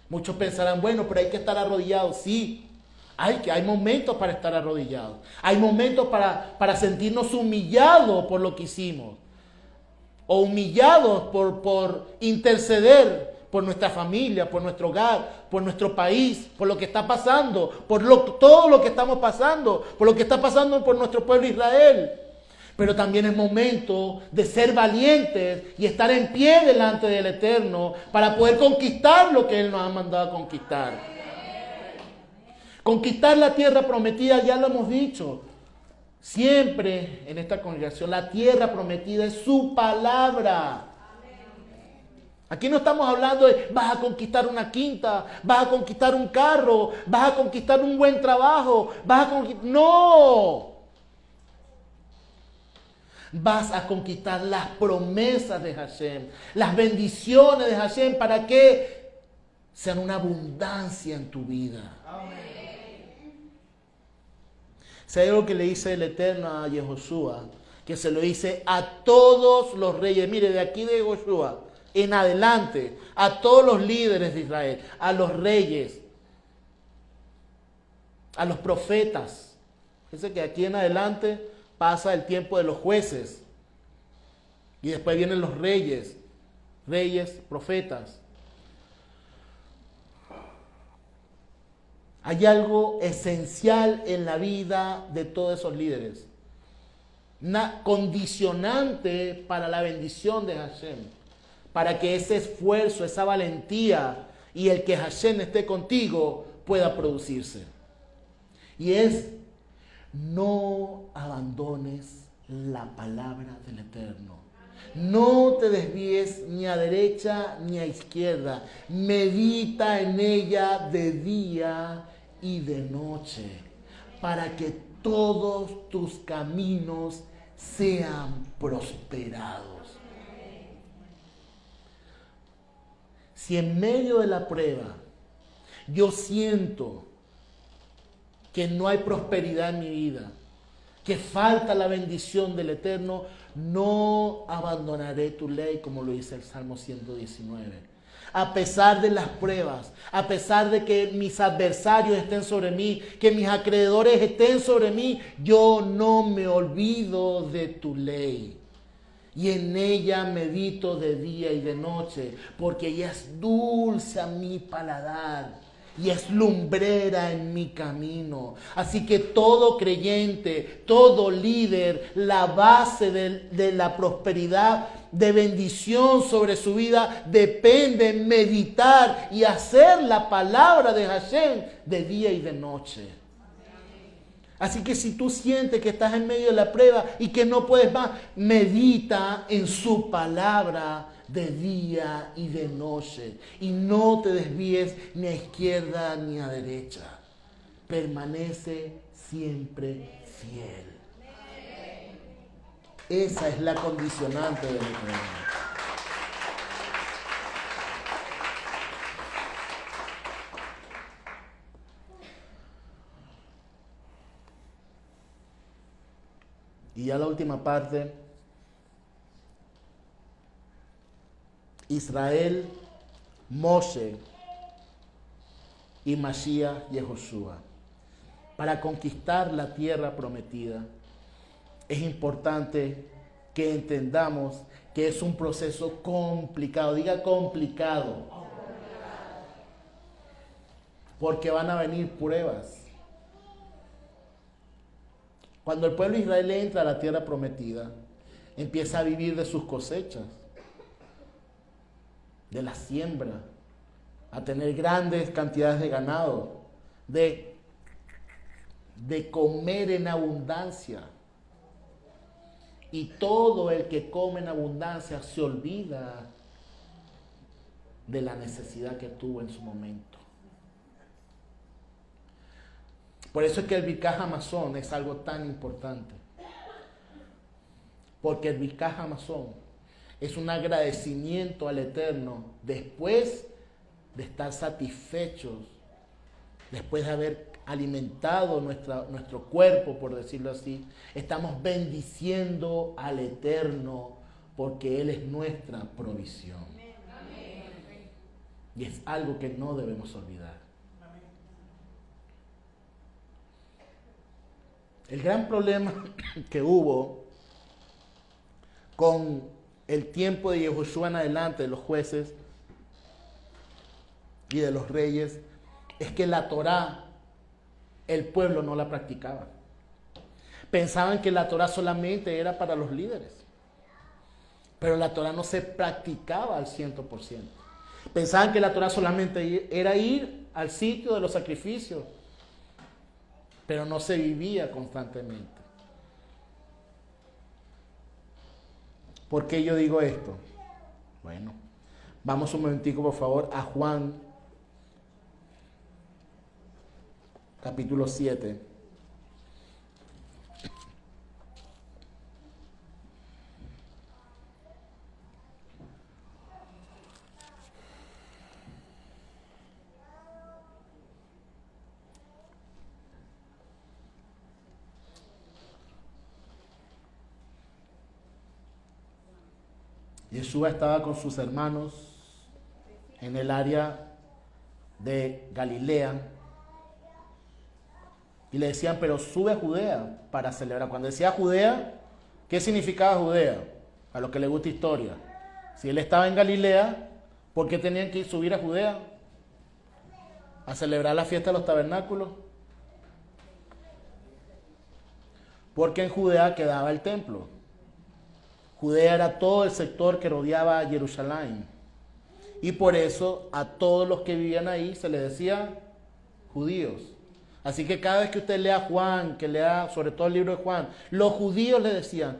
Muchos pensarán: bueno, pero hay que estar arrodillados. Sí, hay momentos para estar arrodillados. Hay momentos para sentirnos humillados por lo que hicimos. O humillados por interceder por nuestra familia, por nuestro hogar, por nuestro país, por lo que está pasando, todo lo que estamos pasando, por lo que está pasando por nuestro pueblo Israel. Pero también es momento de ser valientes y estar en pie delante del Eterno para poder conquistar lo que Él nos ha mandado a conquistar. Conquistar la tierra prometida, ya lo hemos dicho siempre en esta congregación, la tierra prometida es su palabra. Aquí no estamos hablando de vas a conquistar una quinta, vas a conquistar un carro, vas a conquistar un buen trabajo, ¡no! Vas a conquistar las promesas de Hashem, las bendiciones de Hashem, para que sean una abundancia en tu vida. Si hay algo que le dice el Eterno a Yehoshua, que se lo dice a todos los reyes. Mire, de aquí de Yehoshua en adelante, a todos los líderes de Israel, a los reyes, a los profetas. Fíjense que aquí en adelante pasa el tiempo de los jueces. Y después vienen los reyes, profetas. Hay algo esencial en la vida de todos esos líderes. Una condicionante para la bendición de Hashem. Para que ese esfuerzo, esa valentía y el que Hashem esté contigo pueda producirse. Y es: no abandones la palabra del Eterno. No te desvíes ni a derecha ni a izquierda. Medita en ella de día y de noche, para que todos tus caminos sean prosperados. Si en medio de la prueba yo siento que no hay prosperidad en mi vida, que falta la bendición del Eterno, no abandonaré tu ley, como lo dice el Salmo 119. A pesar de las pruebas, a pesar de que mis adversarios estén sobre mí, que mis acreedores estén sobre mí, yo no me olvido de tu ley. Y en ella medito de día y de noche, porque ella es dulce a mi paladar y es lumbrera en mi camino. Así que todo creyente, todo líder, la base de la prosperidad, de bendición sobre su vida, depende en meditar y hacer la palabra de Hashem de día y de noche. Así que si tú sientes que estás en medio de la prueba y que no puedes más, medita en su palabra de día y de noche. Y no te desvíes ni a izquierda ni a derecha. Permanece siempre fiel. Esa es la condicionante de nuestra vida. Y ya la última parte. Israel, Moshe y Mashiach Yehoshua. Para conquistar la tierra prometida, es importante que entendamos que es un proceso complicado. Diga complicado. Porque van a venir pruebas. Cuando el pueblo de Israel entra a la tierra prometida, empieza a vivir de sus cosechas, de la siembra, a tener grandes cantidades de ganado, de comer en abundancia. Y todo el que come en abundancia se olvida de la necesidad que tuvo en su momento. Por eso es que el Birkat Hamazon es algo tan importante. Porque el Birkat Hamazon es un agradecimiento al Eterno después de estar satisfechos, después de haber alimentado nuestro cuerpo, por decirlo así. Estamos bendiciendo al Eterno porque Él es nuestra provisión. Y es algo que no debemos olvidar. El gran problema que hubo con el tiempo de Yehoshua en adelante, de los jueces y de los reyes, es que la Torá, el pueblo no la practicaba. Pensaban que la Torá solamente era para los líderes, pero la Torá no se practicaba al 100%. Pensaban que la Torá solamente era ir al sitio de los sacrificios, pero no se vivía constantemente. ¿Por qué yo digo esto? Bueno, vamos un momentico por favor a Juan, capítulo 7. Yeshua estaba con sus hermanos en el área de Galilea y le decían, pero sube a Judea para celebrar. Cuando decía Judea, ¿qué significaba Judea? A los que les gusta historia. Si él estaba en Galilea, ¿por qué tenían que subir a Judea? A celebrar la fiesta de los tabernáculos. Porque en Judea quedaba el templo. Judea era todo el sector que rodeaba a Jerusalén. Y por eso a todos los que vivían ahí se les decía judíos. Así que cada vez que usted lea Juan, que lea sobre todo el libro de Juan, los judíos le decían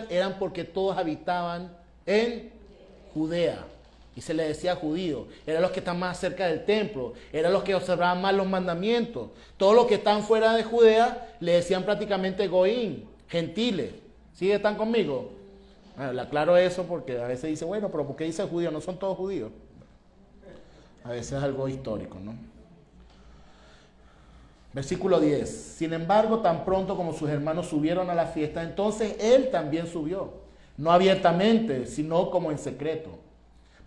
eran porque todos habitaban en Judea. Y se les decía judíos. Eran los que están más cerca del templo. Eran los que observaban más los mandamientos. Todos los que están fuera de Judea le decían prácticamente goín, gentiles. ¿Sí están conmigo? Bueno, le aclaro eso porque a veces dice, bueno, pero ¿por qué dice judío? No son todos judíos. A veces es algo histórico, ¿no? Versículo 10. Sin embargo, tan pronto como sus hermanos subieron a la fiesta, entonces él también subió. No abiertamente, sino como en secreto.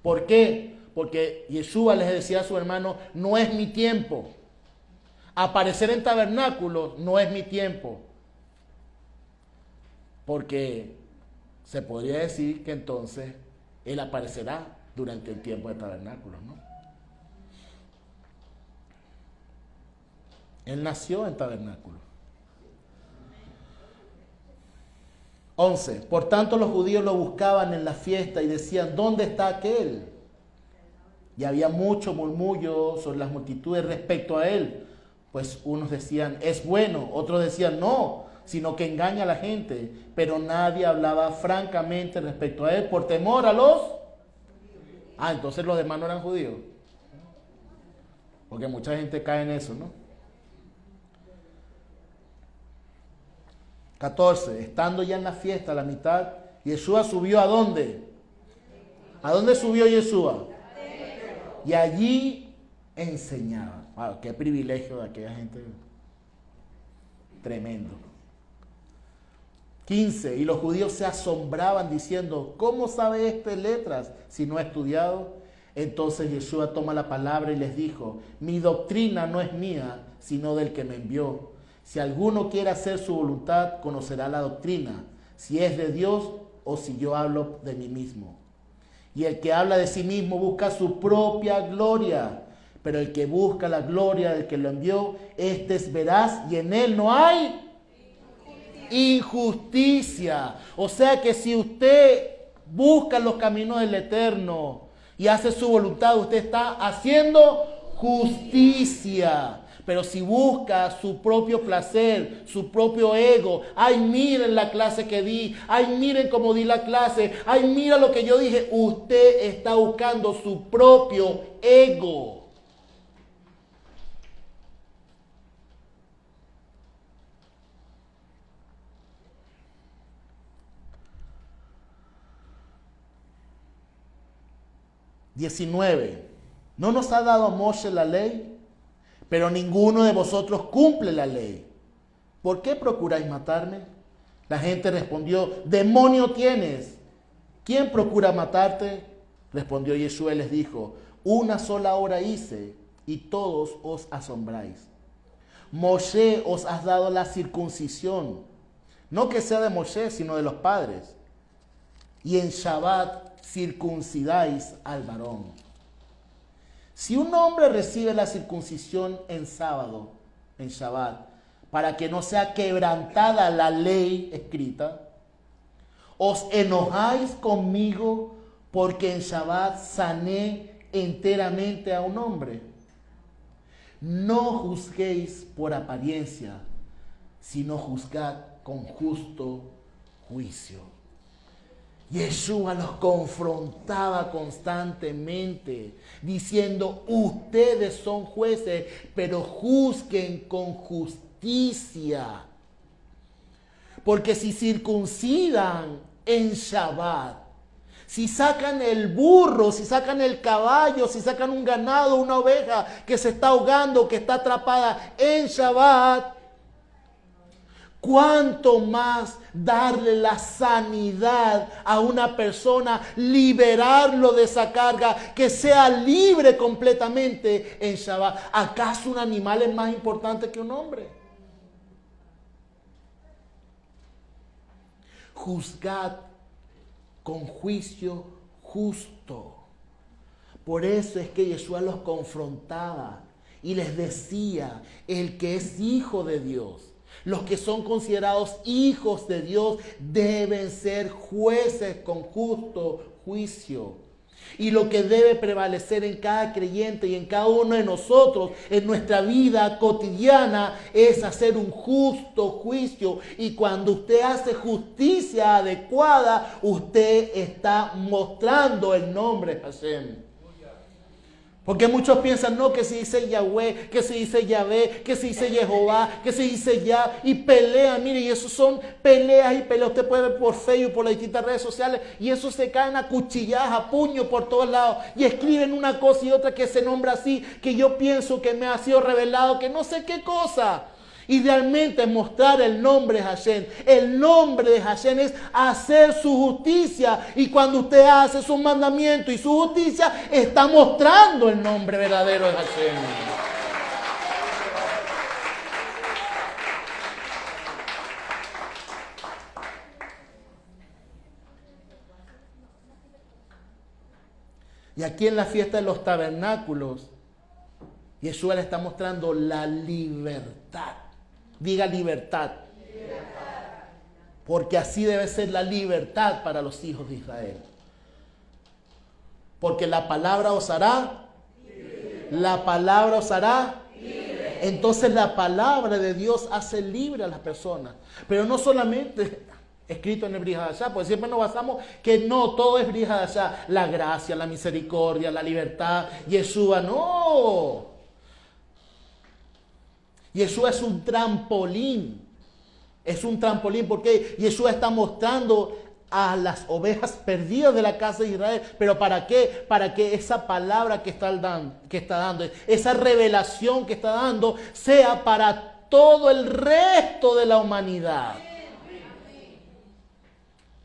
¿Por qué? Porque Yeshua les decía a sus hermanos, no es mi tiempo. Aparecer en tabernáculos no es mi tiempo. Porque se podría decir que entonces Él aparecerá durante el tiempo de tabernáculos, ¿no? Él nació en tabernáculo. 11. Por tanto los judíos lo buscaban en la fiesta y decían, ¿dónde está aquel? Y había mucho murmullo sobre las multitudes respecto a él. Pues unos decían, es bueno, otros decían, no, sino que engaña a la gente. Pero nadie hablaba francamente respecto a él por temor a los... entonces los demás no eran judíos. Porque mucha gente cae en eso, ¿no? 14. Estando ya en la fiesta a la mitad, Yeshua subió ¿a dónde? ¿A dónde subió Yeshua? Y allí enseñaba. Wow, qué privilegio de aquella gente. Tremendo. 15. Y los judíos se asombraban diciendo, ¿cómo sabe este letras si no ha estudiado? Entonces Yeshua toma la palabra y les dijo, mi doctrina no es mía, sino del que me envió. Si alguno quiere hacer su voluntad, conocerá la doctrina, si es de Dios o si yo hablo de mí mismo. Y el que habla de sí mismo busca su propia gloria, pero el que busca la gloria del que lo envió, este es veraz y en él no hay injusticia. O sea que si usted busca los caminos del Eterno y hace su voluntad, usted está haciendo justicia. Pero si busca su propio placer, su propio ego, ay, miren la clase que di, ay, miren cómo di la clase, ay, mira lo que yo dije, usted está buscando su propio ego. (19) ¿No nos ha dado Moshe la ley? Pero ninguno de vosotros cumple la ley. ¿Por qué procuráis matarme? La gente respondió, demonio tienes. ¿Quién procura matarte? Respondió Yeshua y les dijo, una sola hora hice y todos os asombráis. Moshe os ha dado la circuncisión, no que sea de Moshe, sino de los padres. Y en Shabbat circuncidáis al varón. Si un hombre recibe la circuncisión en sábado, en Shabbat, para que no sea quebrantada la ley escrita, os enojáis conmigo porque en Shabbat sané enteramente a un hombre. No juzguéis por apariencia, sino juzgad con justo juicio. Yeshua los confrontaba constantemente, diciendo, ustedes son jueces, pero juzguen con justicia. Porque si circuncidan en Shabbat, si sacan el burro, si sacan el caballo, si sacan un ganado, una oveja que se está ahogando, que está atrapada en Shabbat, ¿cuánto más darle la sanidad a una persona, liberarlo de esa carga, que sea libre completamente en Shabbat? ¿Acaso un animal es más importante que un hombre? Juzgad con juicio justo. Por eso es que Yeshua los confrontaba y les decía, el que es hijo de Dios, los que son considerados hijos de Dios deben ser jueces con justo juicio. Y lo que debe prevalecer en cada creyente y en cada uno de nosotros en nuestra vida cotidiana es hacer un justo juicio. Y cuando usted hace justicia adecuada, usted está mostrando el nombre de Hashem. Porque muchos piensan, no, que se dice Yahweh, que se dice Yahvé, que se dice Jehová, que se dice Yah, y pelean. Mire, y eso son peleas y peleas. Usted puede ver por Facebook, por las distintas redes sociales, y eso se caen a cuchilladas, a puños por todos lados, y escriben una cosa y otra que se nombra así, que yo pienso que me ha sido revelado, que no sé qué cosa. Idealmente mostrar el nombre de Hashem. El nombre de Hashem es hacer su justicia. Y cuando usted hace su mandamiento y su justicia, está mostrando el nombre verdadero de Hashem. Y aquí en la fiesta de los tabernáculos, Yeshua le está mostrando la libertad. Diga libertad. Porque así debe ser la libertad para los hijos de Israel. Porque la palabra os hará. La palabra os hará. Entonces la palabra de Dios hace libre a las personas. Pero no solamente escrito en el Brit Hadashah, porque siempre nos basamos que no, todo es Brit Hadashah. La gracia, la misericordia, la libertad. Yeshua, no. Yeshua es un trampolín. Es un trampolín porque Yeshua está mostrando a las ovejas perdidas de la casa de Israel. ¿Pero para qué? Para que esa palabra que está dando, esa revelación que está dando, sea para todo el resto de la humanidad.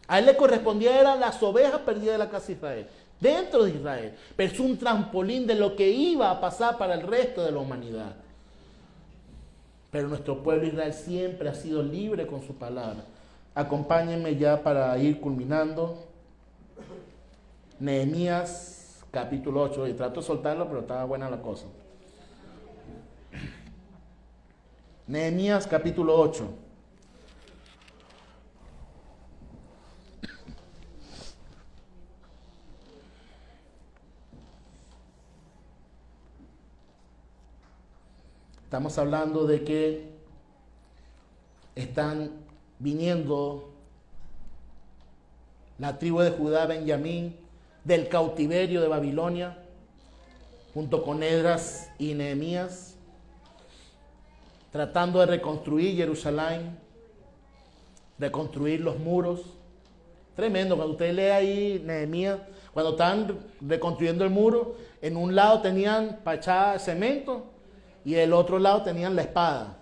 A él le correspondía eran las ovejas perdidas de la casa de Israel, dentro de Israel. Pero es un trampolín de lo que iba a pasar para el resto de la humanidad. Pero nuestro pueblo Israel siempre ha sido libre con su palabra. Acompáñenme ya para ir culminando. Nehemías capítulo 8. Y trato de soltarlo, pero estaba buena la cosa. Nehemías capítulo 8. Estamos hablando de que están viniendo la tribu de Judá, Benjamín, del cautiverio de Babilonia, junto con Esdras y Nehemías, tratando de reconstruir Jerusalén, reconstruir los muros. Tremendo, cuando usted lee ahí Nehemías, cuando están reconstruyendo el muro, en un lado tenían pachá de cemento, y del otro lado tenían la espada.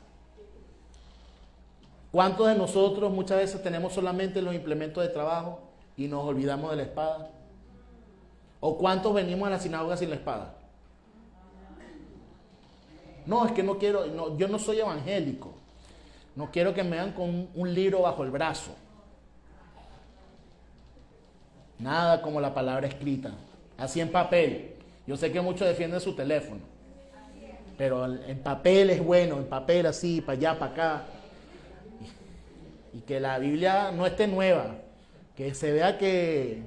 ¿Cuántos de nosotros muchas veces tenemos solamente los implementos de trabajo y nos olvidamos de la espada? ¿O cuántos venimos a la sinagoga sin la espada? No, es que no quiero, no, yo no soy evangélico. No quiero que me vean con un libro bajo el brazo. Nada como la palabra escrita. Así en papel. Yo sé que muchos defienden su teléfono. Pero en papel es bueno, en papel así, para allá, para acá. Y que la Biblia no esté nueva, que se vea que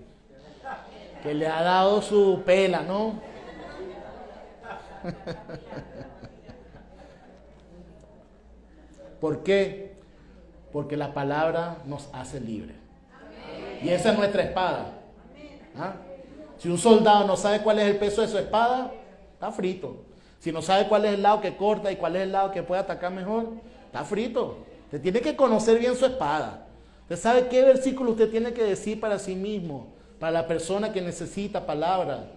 le ha dado su pela, ¿no? ¿Por qué? Porque la palabra nos hace libres. Y esa es nuestra espada. ¿Ah? Si un soldado no sabe cuál es el peso de su espada, está frito. Si no sabe cuál es el lado que corta y cuál es el lado que puede atacar mejor, está frito. Usted tiene que conocer bien su espada. Usted sabe qué versículo usted tiene que decir para sí mismo, para la persona que necesita palabra.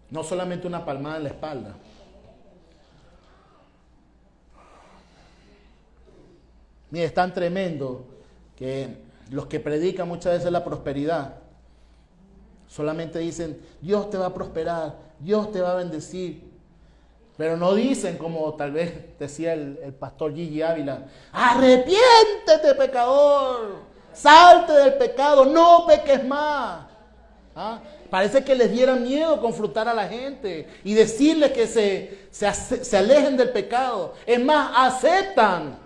No solamente una palmada en la espalda. Mire, es tan tremendo que los que predican muchas veces la prosperidad solamente dicen, Dios te va a prosperar, Dios te va a bendecir. Pero no dicen, como tal vez decía el pastor Gigi Ávila, arrepiéntete, pecador, salte del pecado, no peques más. ¿Ah? Parece que les diera miedo confrontar a la gente y decirles que se alejen del pecado. Es más, aceptan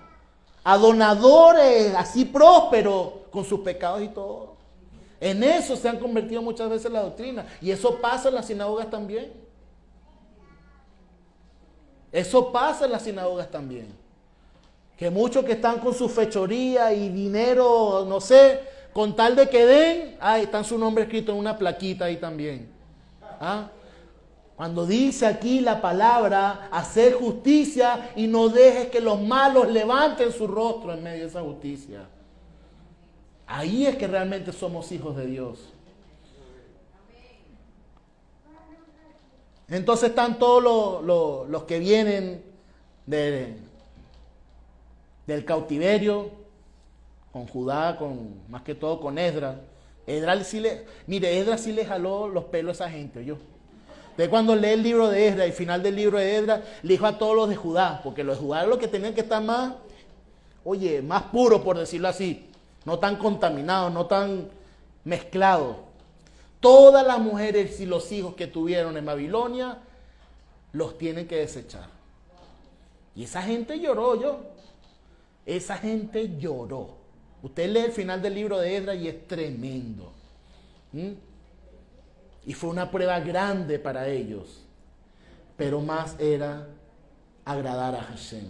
a donadores así prósperos con sus pecados y todo. En eso se han convertido muchas veces la doctrina. Y eso pasa en las sinagogas también. Eso pasa en las sinagogas también. Que muchos que están con su fechoría y dinero, no sé, con tal de que den, está su nombre escrito en una plaquita ahí también. ¿Ah? Cuando dice aquí la palabra, hacer justicia y no dejes que los malos levanten su rostro en medio de esa justicia. Ahí es que realmente somos hijos de Dios. Entonces están todos los que vienen del cautiverio, con Judá, más que todo con Esdras. Esdras sí le jaló los pelos a esa gente, yo. Entonces cuando lee el libro de Esdras, el final del libro de Esdras, le dijo a todos los de Judá, porque los de Judá eran los que tenían que estar más puros, por decirlo así. No tan contaminados, no tan mezclados. todas las mujeres y los hijos que tuvieron en Babilonia, los tienen que desechar. Y esa gente lloró, esa gente lloró. Usted lee el final del libro de Esdras y es tremendo. Y fue una prueba grande para ellos. Pero más era agradar a Hashem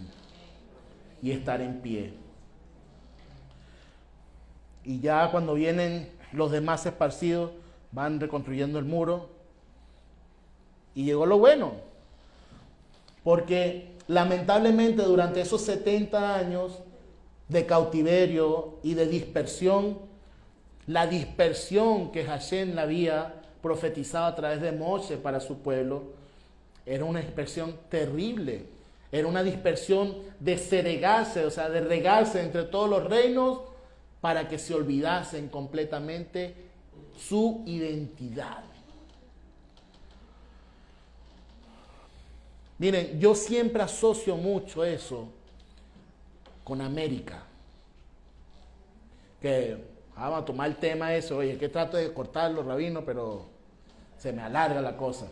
y estar en pie. Y ya cuando vienen los demás esparcidos, van reconstruyendo el muro. Y llegó lo bueno. Porque lamentablemente durante esos 70 años de cautiverio y de dispersión, la dispersión que Hashem le había profetizado a través de Moshe para su pueblo, era una dispersión terrible. Era una dispersión de segregarse, o sea, de regarse entre todos los reinos para que se olvidasen completamente su identidad. Miren, yo siempre asocio mucho eso con América. Que vamos a tomar el tema eso, oye, que trato de cortarlo, rabino, pero se me alarga la cosa.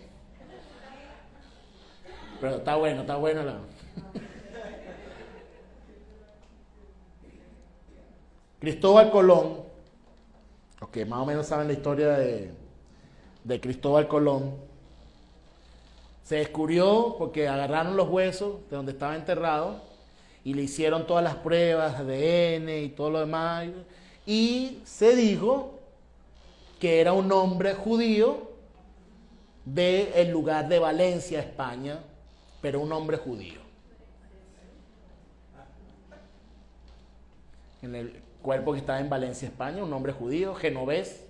Pero está bueno la... Cristóbal Colón, los que más o menos saben la historia de Cristóbal Colón, se descubrió porque agarraron los huesos de donde estaba enterrado y le hicieron todas las pruebas de ADN y todo lo demás, y se dijo que era un hombre judío del lugar de Valencia, España, pero un hombre judío. En el cuerpo que estaba en Valencia, España, un hombre judío, genovés.